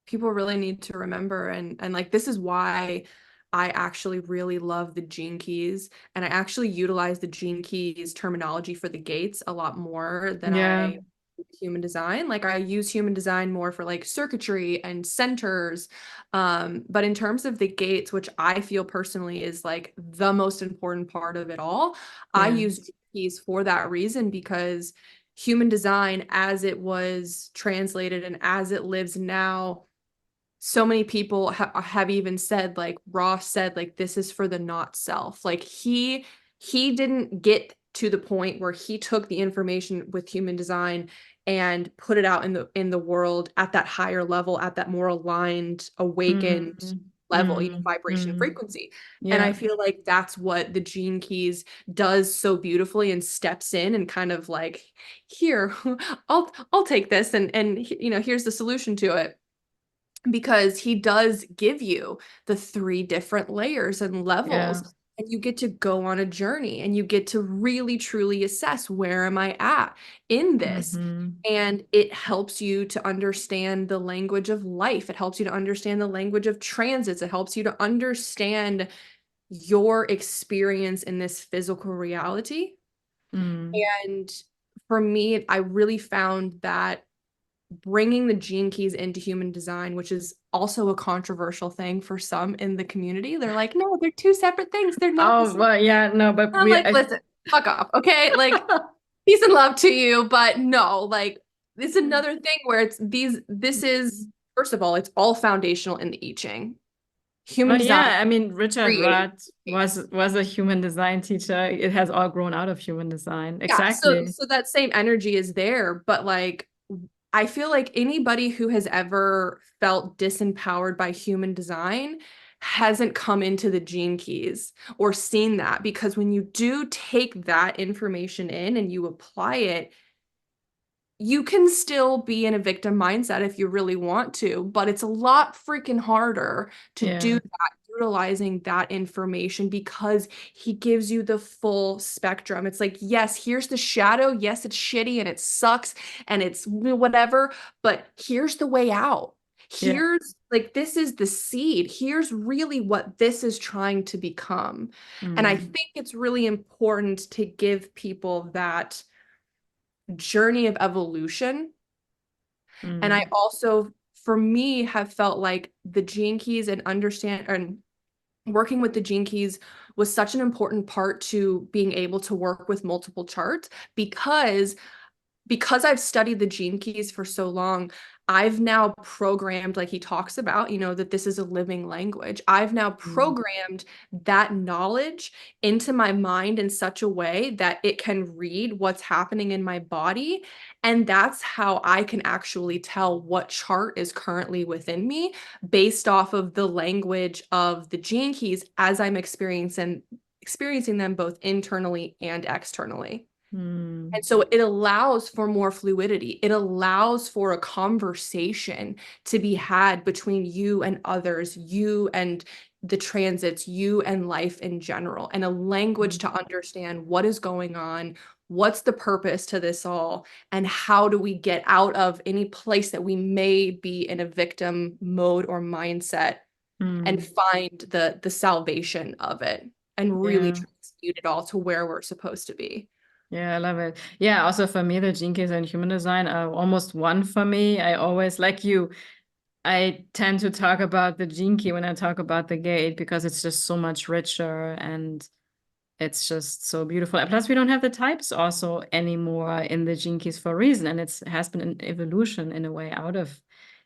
people really need to remember, and like, this is why I actually really love the gene keys, and I actually utilize the gene keys terminology for the gates a lot more than Yeah, I human design. Like, I use human design more for like circuitry and centers. But in terms of the gates, which I feel personally is like the most important part of it all, I yeah. use gene keys for that reason, because human design, as it was translated and as it lives now, so many people have even said, like Ross said, like, this is for the not self. Like, he didn't get to the point where he took the information with human design and put it out in the world at that higher level, at that more aligned, awakened Mm, level, vibration and mm. frequency. And I Yeah, feel like that's what the gene keys does so beautifully, and steps in and kind of like, here, I'll take this, and here's the solution to it, because he does give you the three different layers and yeah. levels, and you get to go on a journey, and you get to really truly assess, where am I at in this? Mm-hmm. And it helps you to understand the language of life. It helps you to understand the language of transits. It helps you to understand your experience in this physical reality. Mm. And for me, I really found that bringing the gene keys into human design, which is also a controversial thing for some in the community. They're like, no, they're two separate things. They're not the Oh, same. well, yeah, no, but I'm like, listen, fuck off. Okay. Like, peace and love to you. But no, like, it's another thing where this is, first of all, it's all foundational in the I Ching. Human well, design yeah, I mean, Richard created. Rudd was a human design teacher. It has all grown out of human design. Yeah. So, Exactly. so that same energy is there. But like, I feel like anybody who has ever felt disempowered by human design hasn't come into the gene keys or seen that, because when you do take that information in and you apply it, you can still be in a victim mindset if you really want to, but it's a lot freaking harder to do Yeah, that utilizing that information, because he gives you the full spectrum. It's like, yes, here's the shadow. Yes, it's shitty and it sucks and it's whatever, but here's the way out. yeah. Here's like, this is the seed. Here's really what this is trying to become. And I Mm, think it's really important to give people that journey of evolution. And I mm, also, for me, have felt like the gene keys and understand and working with the gene keys was such an important part to being able to work with multiple charts, because I've studied the gene keys for so long, I've now programmed, like he talks about, that this is a living language. I've now Mm. programmed that knowledge into my mind in such a way that it can read what's happening in my body. And that's how I can actually tell what chart is currently within me based off of the language of the gene keys as I'm experiencing them both internally and externally. Mm. And so it allows for more fluidity. It allows for a conversation to be had between you and others, you and the transits, you and life in general, and a language Mm. to understand what is going on, what's the purpose to this all, and how do we get out of any place that we may be in a victim mode or mindset and Mm. find the salvation of it and really Yeah. transmute it all to where we're supposed to be. Yeah, I love it. Yeah, also for me, the gene keys and human design are almost one for me. I always, like you, I tend to talk about the gene key when I talk about the gate because it's just so much richer and it's just so beautiful. And plus, we don't have the types also anymore in the gene keys for a reason. And it has been an evolution in a way out of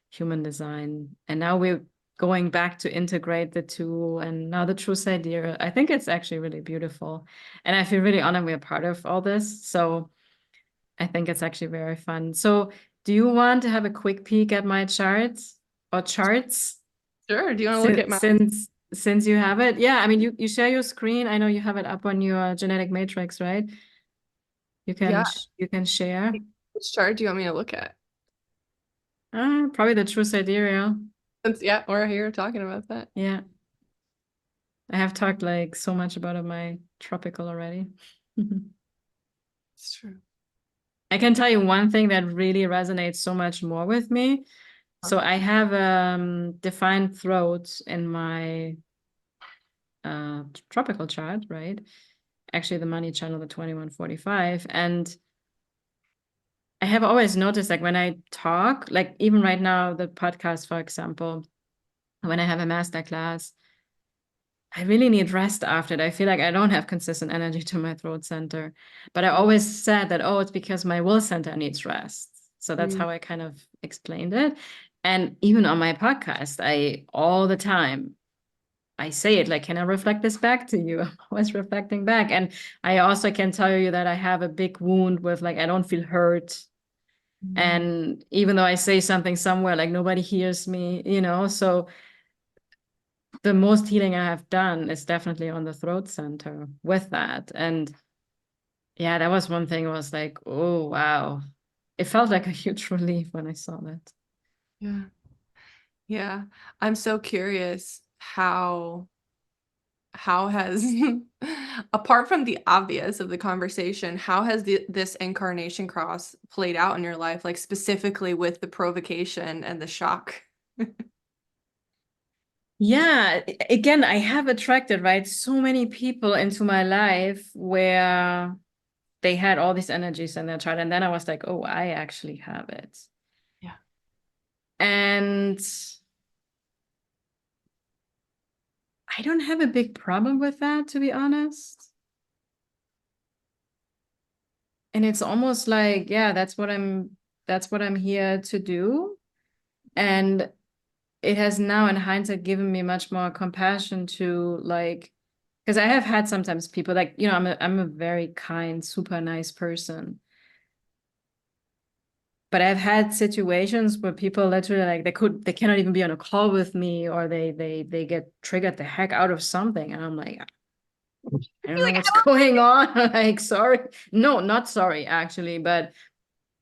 human design. And now we're going back to integrate the two. And now the true sidereal. I think it's actually really beautiful. And I feel really honored we're part of all this. So I think it's actually very fun. So do you want to have a quick peek at my charts or charts? Sure. Do you want to look at Since my since you have it, yeah. I mean, you share your screen. I know you have it up on your genetic matrix, right? Yeah, You can share. which chart do you want me to look at? Probably the true sidereal. Since yeah, we're here talking about that. Yeah, I have talked like so much about my tropical already. It's true. I can tell you one thing that really resonates so much more with me. Huh. So I have defined throats in my tropical chart, right? Actually, the money channel, the 2145, and I have always noticed, like when I talk, like even right now, the podcast, for example, when I have a master class, I really need rest after it. I feel like I don't have consistent energy to my throat center. But I always said that, oh, it's because my will center needs rest. So that's Mm, how I kind of explained it. And even on my podcast, I all the time I say it like, can I reflect this back to you? I'm always reflecting back. And I also can tell you that I have a big wound with like I don't feel heard. mm, And even though I say something somewhere, like nobody hears me, so the most healing I have done is definitely on the throat center with that. And yeah, that was one thing. I was like, oh, wow. It felt like a huge relief when I saw that. yeah. Yeah. I'm so curious how has apart from the obvious of the conversation, how has this incarnation cross played out in your life, like specifically with the provocation and the shock? Yeah, again, I have attracted, right, so many people into my life where they had all these energies in their chart. And then I was like, oh, I actually have it. Yeah. And I don't have a big problem with that, to be honest. And it's almost like, yeah, that's what I'm here to do. And it has now in hindsight given me much more compassion to like, because I have had sometimes people like, I'm a very kind, super nice person. But I've had situations where people literally like they cannot even be on a call with me or they get triggered the heck out of something. And I'm like, I don't You're know like, what's going on. Like, sorry. No, not sorry, actually, but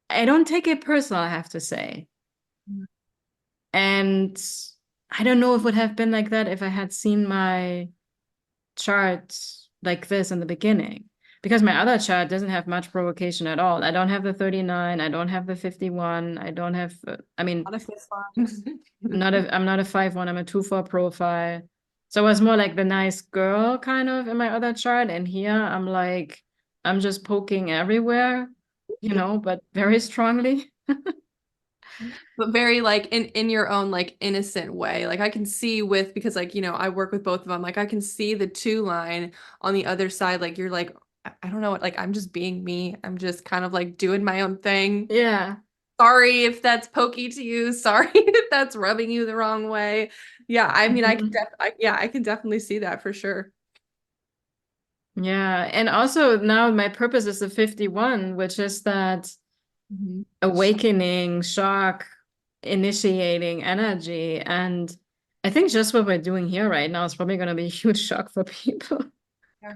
I don't take it personal, I have to say. And I don't know if it would have been like that if I had seen my chart like this in the beginning. Because my other chart doesn't have much provocation at all. I don't have the 39. I don't have the 51. I don't have, I mean, not a fifth line. I'm not a 5-1. I'm a 2-4 profile. So I was more like the nice girl kind of in my other chart. And here I'm like, I'm just poking everywhere, but very strongly. But very like in your own like innocent way. Like I can see with because like I work with both of them. Like I can see the two line on the other side. Like you're like I don't know what like I'm just being me. I'm just kind of like doing my own thing. Yeah. Sorry if that's pokey to you. Sorry if that's rubbing you the wrong way. Yeah, I mean, Mhm. I can definitely see that for sure. Yeah. And also now my purpose is the 51, which is that Mhm. awakening, shock, initiating energy. And I think just what we're doing here right now is probably going to be a huge shock for people. Yeah.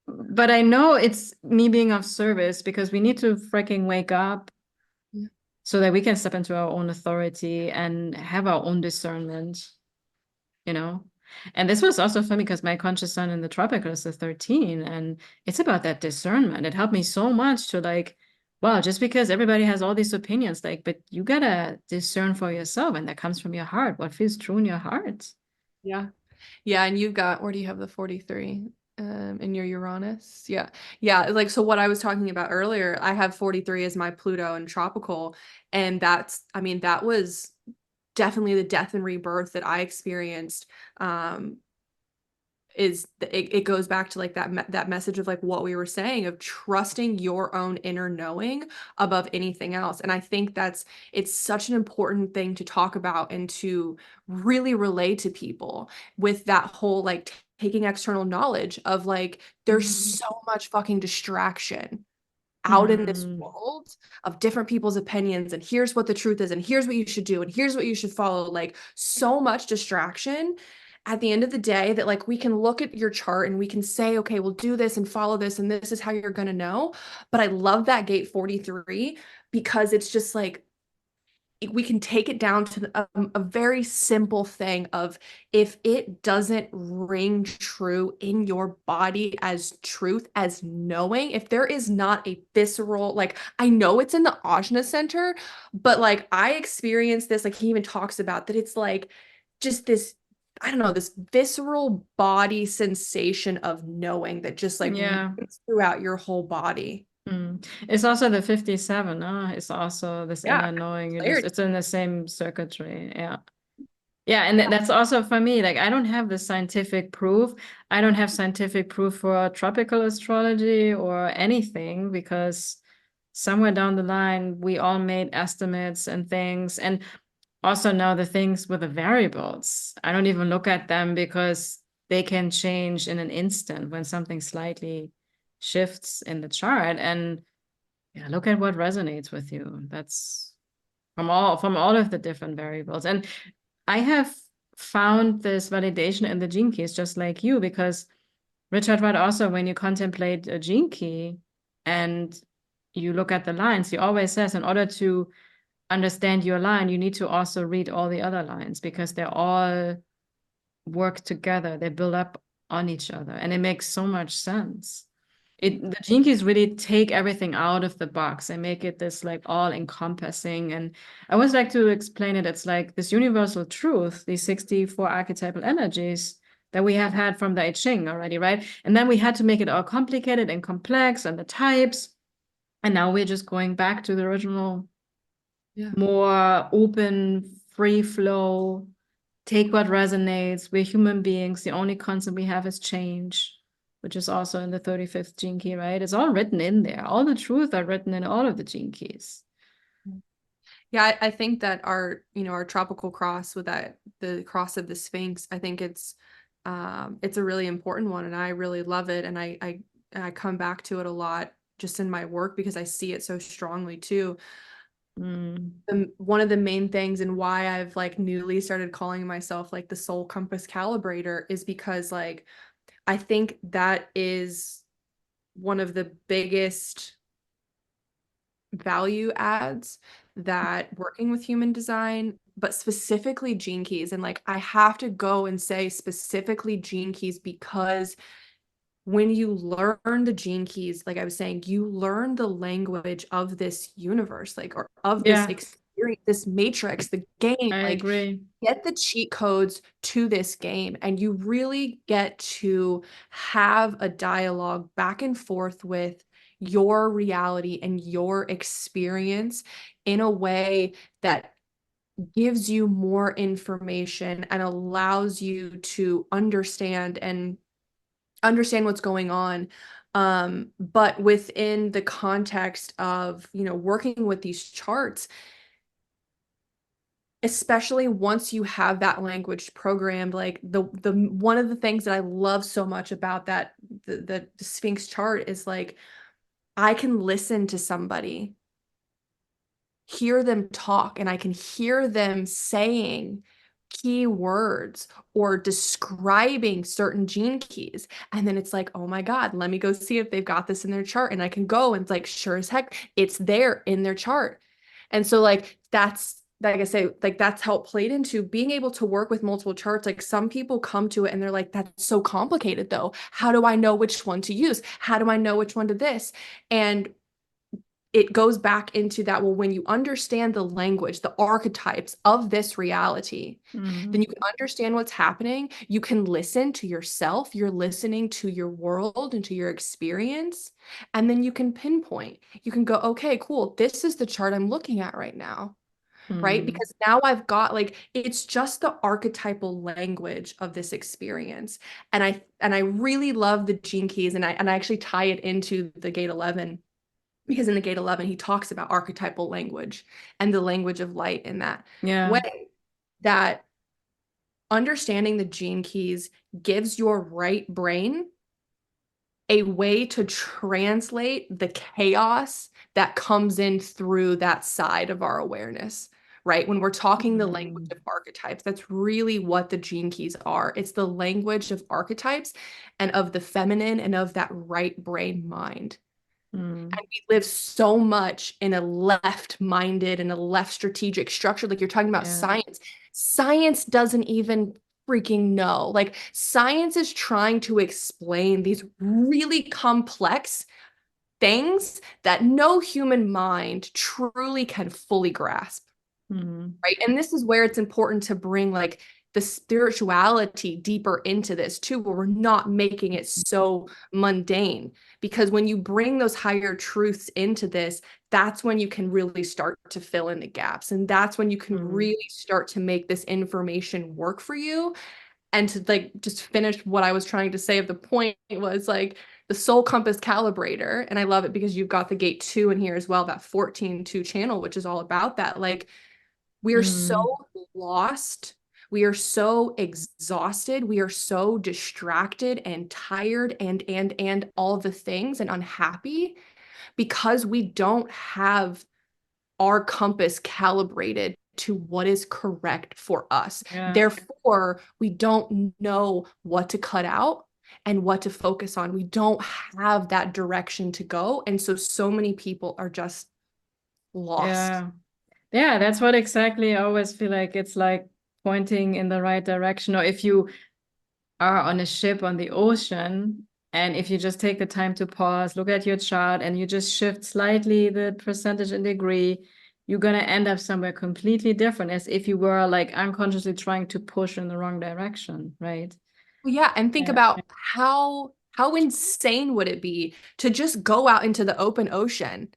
But I know it's me being of service because we need to freaking wake up Yeah. so that we can step into our own authority and have our own discernment, you know? And this was also for me because my conscious sun in the tropical is the 13, and it's about that discernment. It helped me so much to like, well, just because everybody has all these opinions, like, but you gotta discern for yourself, and that comes from your heart. What feels true in your heart? Yeah. Yeah, and you've got, where do you have the 43? In your Uranus? Yeah. Yeah, like so what I was talking about earlier, I have 43 as my Pluto and tropical, and that's, I mean, that was definitely the death and rebirth that I experienced. It goes back to like that message of like what we were saying of trusting your own inner knowing above anything else. And I think it's such an important thing to talk about and to really relay to people with that whole like taking external knowledge of like there's Mm. so much fucking distraction out in this Mm. world of different people's opinions, and here's what the truth is, and here's what you should do, and here's what you should follow. Like so much distraction at the end of the day that like we can look at your chart and we can say, okay, we'll do this and follow this, and this is how you're going to know. But I love that gate 43 because it's just like we can take it down to a very simple thing of if it doesn't ring true in your body as truth, as knowing, if there is not a visceral, like I know it's in the ajna center, but like I experienced this, like he even talks about that it's like just this, I don't know, this visceral body sensation of knowing that just like Yeah. runs throughout your whole body. Mm. It's also the 57, huh? It's also this Yeah, inner knowing. You just, clarity. it's in the same circuitry. Yeah. Yeah, and that's also for me, like I don't have the scientific proof. I don't have scientific proof for tropical astrology or anything because somewhere down the line we all made estimates and things. And also now the things with the variables, I don't even look at them because they can change in an instant when something slightly shifts in the chart. And yeah, look at what resonates with you. That's from all of the different variables. And I have found this validation in the gene keys, just like you, because Richard Wright also, when you contemplate a gene key and you look at the lines, he always says, in order to understand your line, you need to also read all the other lines because they're all work together. They build up on each other, and it makes so much sense. The gene keys really take everything out of the box and make it this like all encompassing. And I always like to explain it. It's like this universal truth, these 64 archetypal energies that we have had from the I Ching already, right? And then we had to make it all complicated and complex and the types. And now we're just going back to the original, Yeah. more open, free flow, take what resonates. We're human beings. The only constant we have is change, which is also in the 35th gene key, right? It's all written in there. All the truth are written in all of the gene keys. Yeah, I think that our, you know, our tropical cross with that, the cross of the Sphinx, I think it's a really important one and I really love it. And I come back to it a lot just in my work because I see it so strongly too. Mm. One of the main things and why I've like newly started calling myself like the soul compass calibrator is because like I think that is one of the biggest value adds that working with human design, but specifically gene keys. And like I have to go and say specifically gene keys because when you learn the gene keys, like I was saying, you learn the language of this universe, like or of this Yeah, experience, this matrix, the game, I like agree. get the cheat codes to this game and you really get to have a dialogue back and forth with your reality and your experience in a way that gives you more information and allows you to understand what's going on But within the context of, working with these charts, especially once you have that language programmed, like the one of the things that I love so much about that the Sphinx chart is like I can listen to somebody, hear them talk, and I can hear them saying key words or describing certain gene keys. And then it's like, oh my God, let me go see if they've got this in their chart. And I can go and it's like, sure as heck, it's there in their chart. And so like that's like I say, like that's how it played into being able to work with multiple charts. Like some people come to it and they're like, that's so complicated though. How do I know which one to use? How do I know which one to this? And it goes back into that, well, when you understand the language, the archetypes of this reality, then you can understand what's happening. You can listen to yourself. You're listening to your world and to your experience. And then you can pinpoint. You can go, okay, cool. This is the chart I'm looking at right now. Right? Because now I've got like it's just the archetypal language of this experience. And I really love the gene keys and I actually tie it into the gate 11 because in the gate 11 he talks about archetypal language and the language of light in that Yeah. way, that understanding the gene keys gives your right brain a way to translate the chaos that comes in through that side of our awareness, right? When we're talking the language of archetypes, that's really what the gene keys are. It's the language of archetypes and of the feminine and of that right brain mind. And we live so much in a left-minded and a left strategic structure. Like you're talking about Yeah. science. Science doesn't even freaking know. Like science is trying to explain these really complex things that no human mind truly can fully grasp. Right. And this is where it's important to bring like the spirituality deeper into this too, where we're not making it so mundane. Because when you bring those higher truths into this, that's when you can really start to fill in the gaps. And that's when you can really start to make this information work for you. And to like just finish what I was trying to say of the point was like the soul compass calibrator. And I love it because you've got the gate 2 in here as well, that 14-2 channel, which is all about that. Like we are so lost. We are so exhausted. We are so distracted and tired and all the things and unhappy because we don't have our compass calibrated to what is correct for us. Yeah. Therefore, we don't know what to cut out and what to focus on. We don't have that direction to go. And so many people are just lost. Yeah. Yeah, that's what exactly I always feel like it's like pointing in the right direction. Or if you are on a ship on the ocean, and if you just take the time to pause, look at your chart, and you just shift slightly the percentage and degree, you're going to end up somewhere completely different as if you were like unconsciously trying to push in the wrong direction, right? Well, yeah, and think Yeah. about how insane would it be to just go out into the open ocean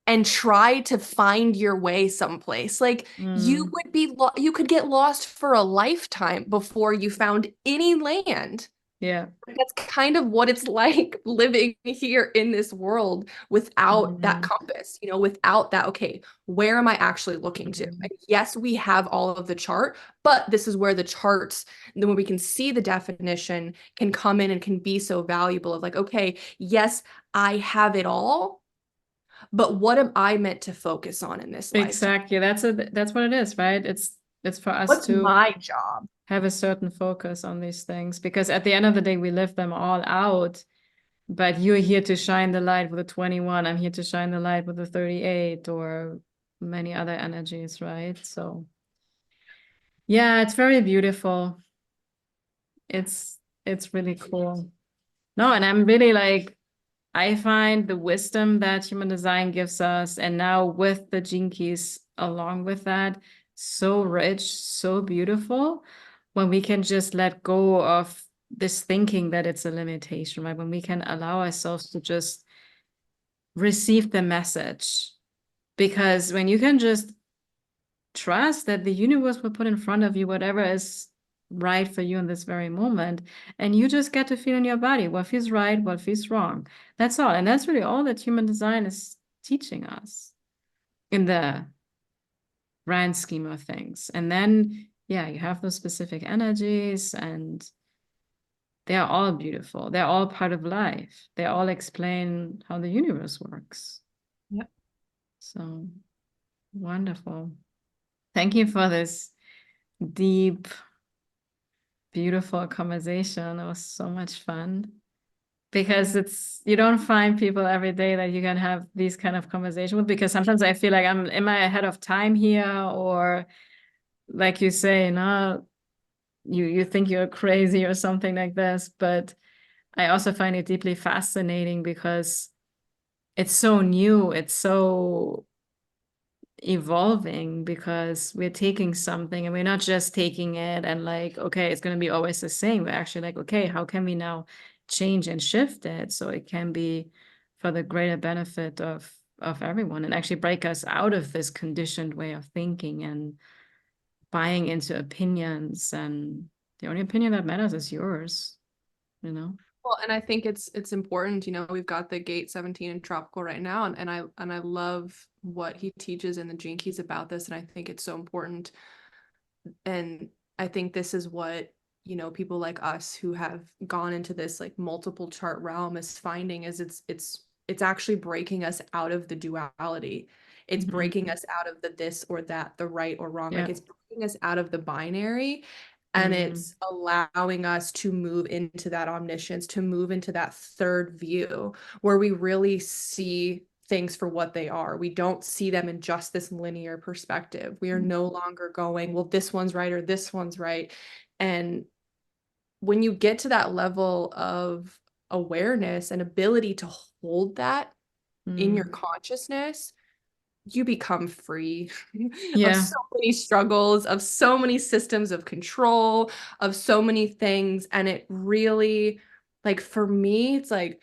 and try to find your way someplace. Like you would be you could get lost for a lifetime before you found any land. Yeah. That's kind of what it's like living here in this world without that compass, without that, okay, where am I actually looking to? And yes, we have all of the chart, but this is where the charts, then when we can see the definition, can come in and can be so valuable of like, okay, yes, I have it all, but what am I meant to focus on in this lifetime? Exactly. That's what it is, right? It's for us What's to my job? have a certain focus on these things because at the end of the day, we live them all out. But you're here to shine the light with a 21. I'm here to shine the light with a 38 or many other energies, right? So yeah, it's very beautiful. It's really cool. No, and I'm really like, I find the wisdom that human design gives us, and now with the gene keys along with that, so rich, so beautiful when we can just let go of this thinking that it's a limitation, right? When we can allow ourselves to just receive the message. Because when you can just trust that the universe will put in front of you whatever is right for you in this very moment. And you just get to feel in your body what feels right, what feels wrong. That's all. And that's really all that human design is teaching us in the grand scheme of things. And then, yeah, you have those specific energies, and they're all beautiful. They're all part of life. They all explain how the universe works. Yep. So wonderful. Thank you for this deep, beautiful conversation. It was so much fun. Because you don't find people every day that you can have these kind of conversations with, because sometimes I feel like am I ahead of time here? Or like you say, no, you think you're crazy or something like this. But I also find it deeply fascinating because it's so new, it's so evolving, because we're taking something and we're not just taking it and like, okay, it's going to be always the same. We're actually like, okay, how can we now change and shift it so it can be for the greater benefit of everyone, and actually break us out of this conditioned way of thinking and buying into opinions, and the only opinion that matters is yours, you know? Well, and I think it's important, we've got the gate 17 in tropical right now, and I love what he teaches in the Gene Keys about this, and I think it's so important. And I think this is what, people like us who have gone into this like multiple chart realm is finding, is it's actually breaking us out of the duality. It's breaking us out of the this or that, the right or wrong. Yeah. Like it's breaking us out of the binary, and Mm. it's allowing us to move into that omniscience, to move into that third view where we really see things for what they are. We don't see them in just this linear perspective. We are no longer going, well, this one's right or this one's right. And when you get to that level of awareness and ability to hold that in your consciousness, you become free of Yeah. so many struggles, of so many systems of control, of so many things. And it really, like, for me, it's like,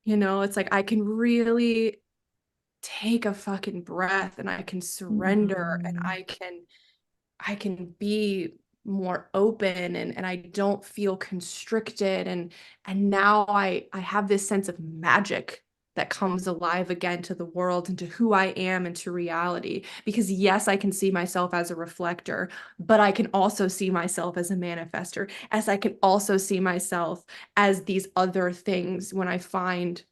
it's like I can really take a fucking breath, and I can surrender, and Mm. I can be more open, and I don't feel constricted, and now I have this sense of magic that comes alive again to the world and to who I am and to reality, because yes, I can see myself as a reflector, but I can also see myself as a manifester, as I can also see myself as these other things when I find,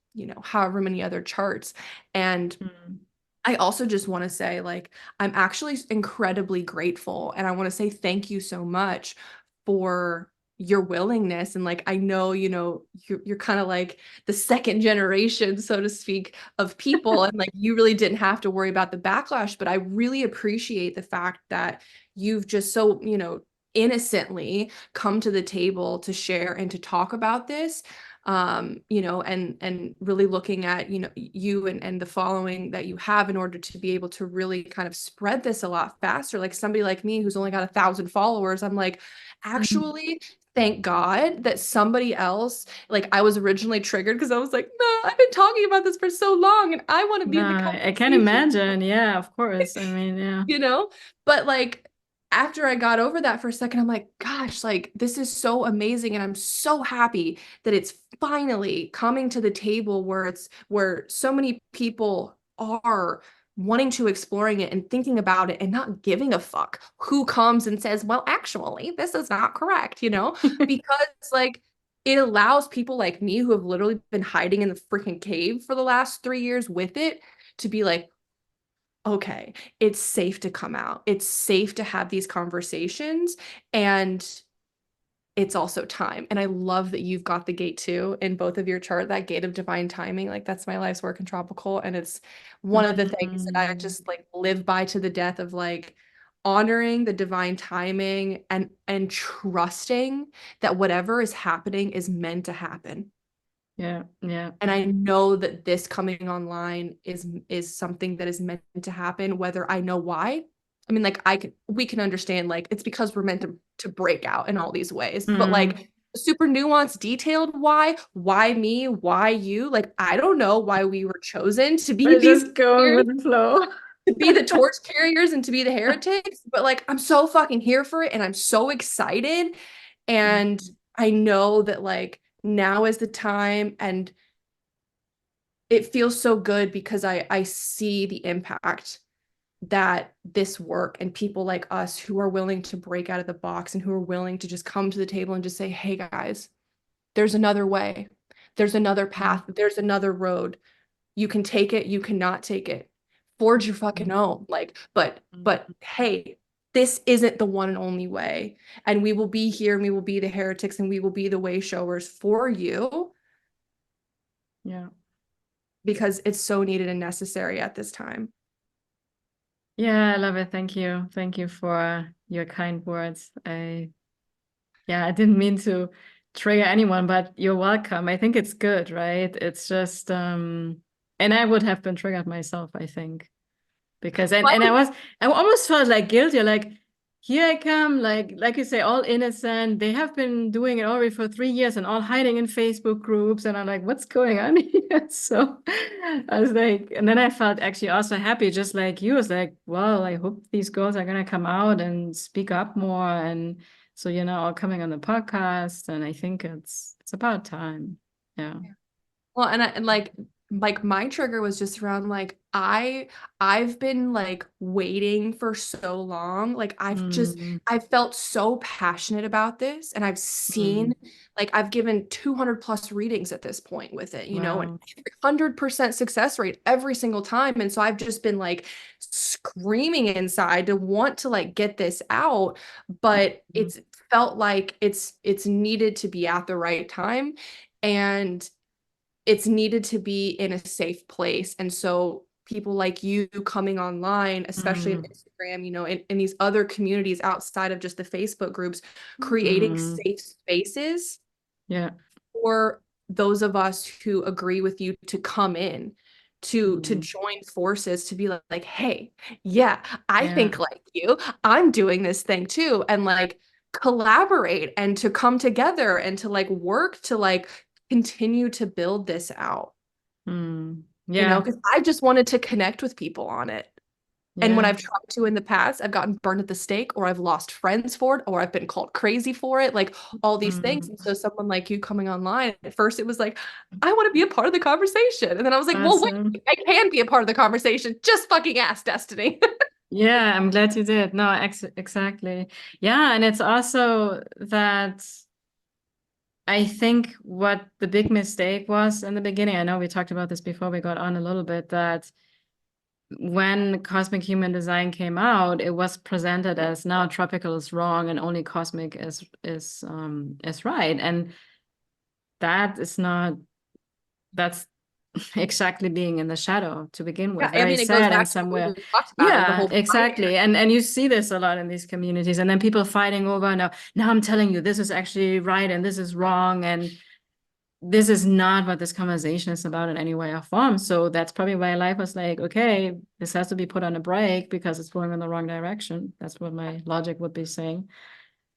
however many other charts. And Mm. I also just want to say, like, I'm actually incredibly grateful. And I want to say thank you so much for your willingness. And like, I know, you're kind of like the second generation, so to speak, of people. And like, you really didn't have to worry about the backlash. But I really appreciate the fact that you've just so, innocently come to the table to share and to talk about this, and really looking at, you and the following that you have in order to be able to really kind of spread this a lot faster. Like somebody like me who's only got 1,000 followers, I'm like, actually, thank God that somebody else, like I was originally triggered because I was like, no, I've been talking about this for so long and I want to be No, in the I can conversation. imagine. Yeah, of course. I mean, yeah. you know but like after I got over that for a second, I'm like, gosh, like this is so amazing, and I'm so happy that it's finally coming to the table where so many people are wanting to exploring it and thinking about it and not giving a fuck who comes and says, well, actually this is not correct, because like it allows people like me who have literally been hiding in the freaking cave for the last 3 years with it to be like, okay, it's safe to come out. It's safe to have these conversations, and it's also time. And I love that you've got the gate too in both of your chart, that gate of divine timing. Like that's my life's work in tropical. And it's one of the things that I Mm. just like live by to the death, of like honoring the divine timing and trusting that whatever is happening is meant to happen. Yeah, yeah. And I know that this coming online is something that is meant to happen, whether I know why. I mean, like we can understand like it's because we're meant to break out in all these ways. But Mm. like super nuanced, detailed why me, why you? Like I don't know why we were chosen to be We're these just going warriors. with the flow. to be the torch carriers and to be the heretics, but like I'm so fucking here for it and I'm so excited. And I know that like now is the time, and it feels so good because I see the impact that this work and people like us who are willing to break out of the box and who are willing to just come to the table and just say, hey guys, there's another way. There's another path. There's another road. You can take it, you cannot take it. Forge your fucking own. Like, but hey, this isn't the one and only way. And we will be here and we will be the heretics and we will be the way showers for you Yeah. because it's so needed and necessary at this time. Yeah, I love it. Thank you. Thank you for your kind words. I didn't mean to trigger anyone, but you're welcome. I think it's good, right? It's just and I would have been triggered myself, I think. Because I almost felt like guilty, like here I come, like you say, all innocent. They have been doing it already for 3 years and all hiding in Facebook groups, and I'm like, what's going on here? So I was like, and then I felt actually also happy, just like you. Was like, well, I hope these girls are gonna come out and speak up more, and so all coming on the podcast, and I think it's about time. Yeah. Well, and like my trigger was just around like I've been like waiting for so long. Like Mm, I've felt so passionate about this, and I've seen mm, like I've given 200 plus readings at this point with it, and wow. 100% success rate every single time. And so I've just been like screaming inside to want to like get this out, but Mm, it's felt like it's needed to be at the right time. And it's needed to be in a safe place. And so people like you coming online, especially in mm, Instagram, in these other communities outside of just the Facebook groups, creating mm. safe spaces Yeah. for those of us who agree with you to come in to Mm. join forces, to be like, hey, yeah, I Yeah. think like you, I'm doing this thing too, and like collaborate and to come together and to like work to like continue to build this out, Mm. Yeah. because I just wanted to connect with people on it. And when Yeah. I've tried to in the past, I've gotten burned at the stake, or I've lost friends for it, or I've been called crazy for it, like all these things. Mm. And so someone like you coming online, at first it was like, I want to be a part of the conversation. And then I was like, well, Awesome. wait, I can be a part of the conversation. Just fucking ask, Destiny. Yeah, I'm glad you did. No, exactly. Yeah, and it's also that I think what the big mistake was in the beginning, I know we talked about this before we got on a little bit, that when Cosmic Human Design came out, it was presented as now tropical is wrong and only cosmic is right. And that is not that's exactly being in the shadow to begin Yeah, with. I Very mean, it goes sad in back to some what way. we talked about is the Yeah, whole binary. exactly. And you see this a lot in these communities. And then people fighting over now I'm telling you this is actually right and this is wrong. And this is not what this conversation is about in any way or form. So that's probably why life was like, okay, this has to be put on a break because it's going in the wrong direction. That's what my logic would be saying.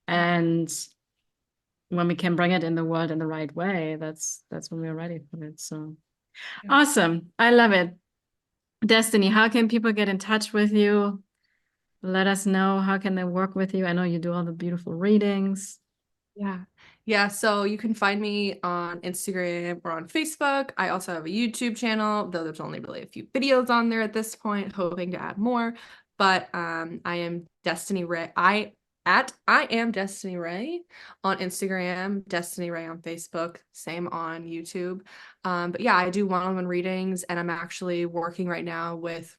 And when we can bring it in the world in the right way, that's when we're ready for it. So Yeah. awesome. I love it. Destiny, how can people get in touch with you? Let us know. How can they work with you? I know you do all the beautiful readings. Yeah. Yeah. So you can find me on Instagram or on Facebook. I also have a YouTube channel, though there's only really a few videos on there at this point, hoping to add more. But I am Destiny Ray. I am Destiny Ray on Instagram, Destiny Ray on Facebook, same on YouTube. But yeah, I do one-on-one readings, and I'm actually working right now with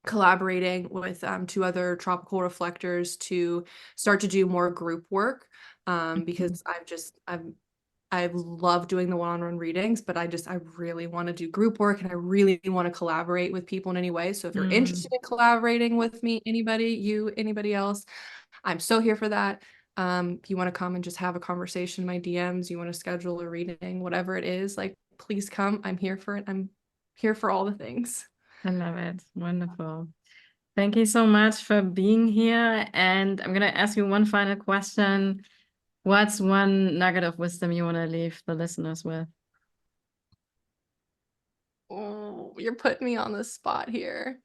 collaborating with two other tropical reflectors to start to do more group work, Mhm. because I've loved doing the one-on-one readings, but I really want to do group work, and I really want to collaborate with people in any way. So if you're interested Mm, in collaborating with me, anybody else, I'm so here for that. If you want to come and just have a conversation in my DMs, you want to schedule a reading, whatever it is, like please come. I'm here for it. I'm here for all the things. I love it. Wonderful. Thank you so much for being here. And I'm going to ask you one final question. What's one nugget of wisdom you want to leave the listeners with? Oh, you're putting me on the spot here.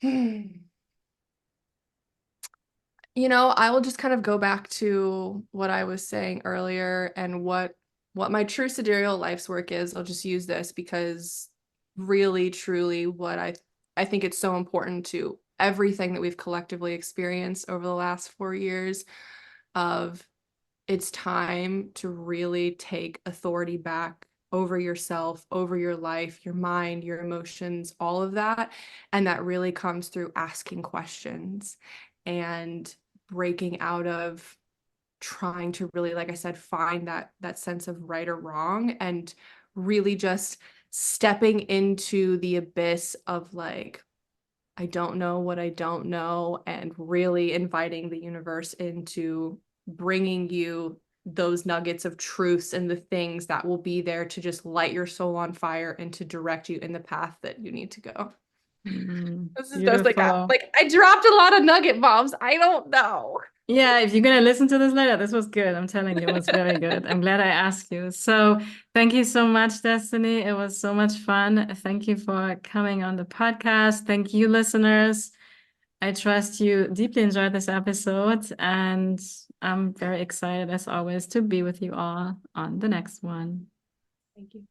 You know, I will just kind of go back to what I was saying earlier and what my true sidereal life's work is. I'll just use this because really, truly, what I think it's so important to everything that we've collectively experienced over the last 4 years of it's time to really take authority back over yourself, over your life, your mind, your emotions, all of that. And that really comes through asking questions and breaking out of trying to really, like I said, find that sense of right or wrong and really just stepping into the abyss of like, I don't know what I don't know, and really inviting the universe into bringing you those nuggets of truths and the things that will be there to just light your soul on fire and to direct you in the path that you need to go. This is just Beautiful. like I dropped a lot of nugget bombs. I don't know. Yeah, if you're gonna listen to this later, this was good. I'm telling you, it was very good. I'm glad I asked you. So thank you so much, Destiny. It was so much fun. Thank you for coming on the podcast. Thank you, listeners. I trust you deeply enjoyed this episode, and I'm very excited, as always, to be with you all on the next one. Thank you.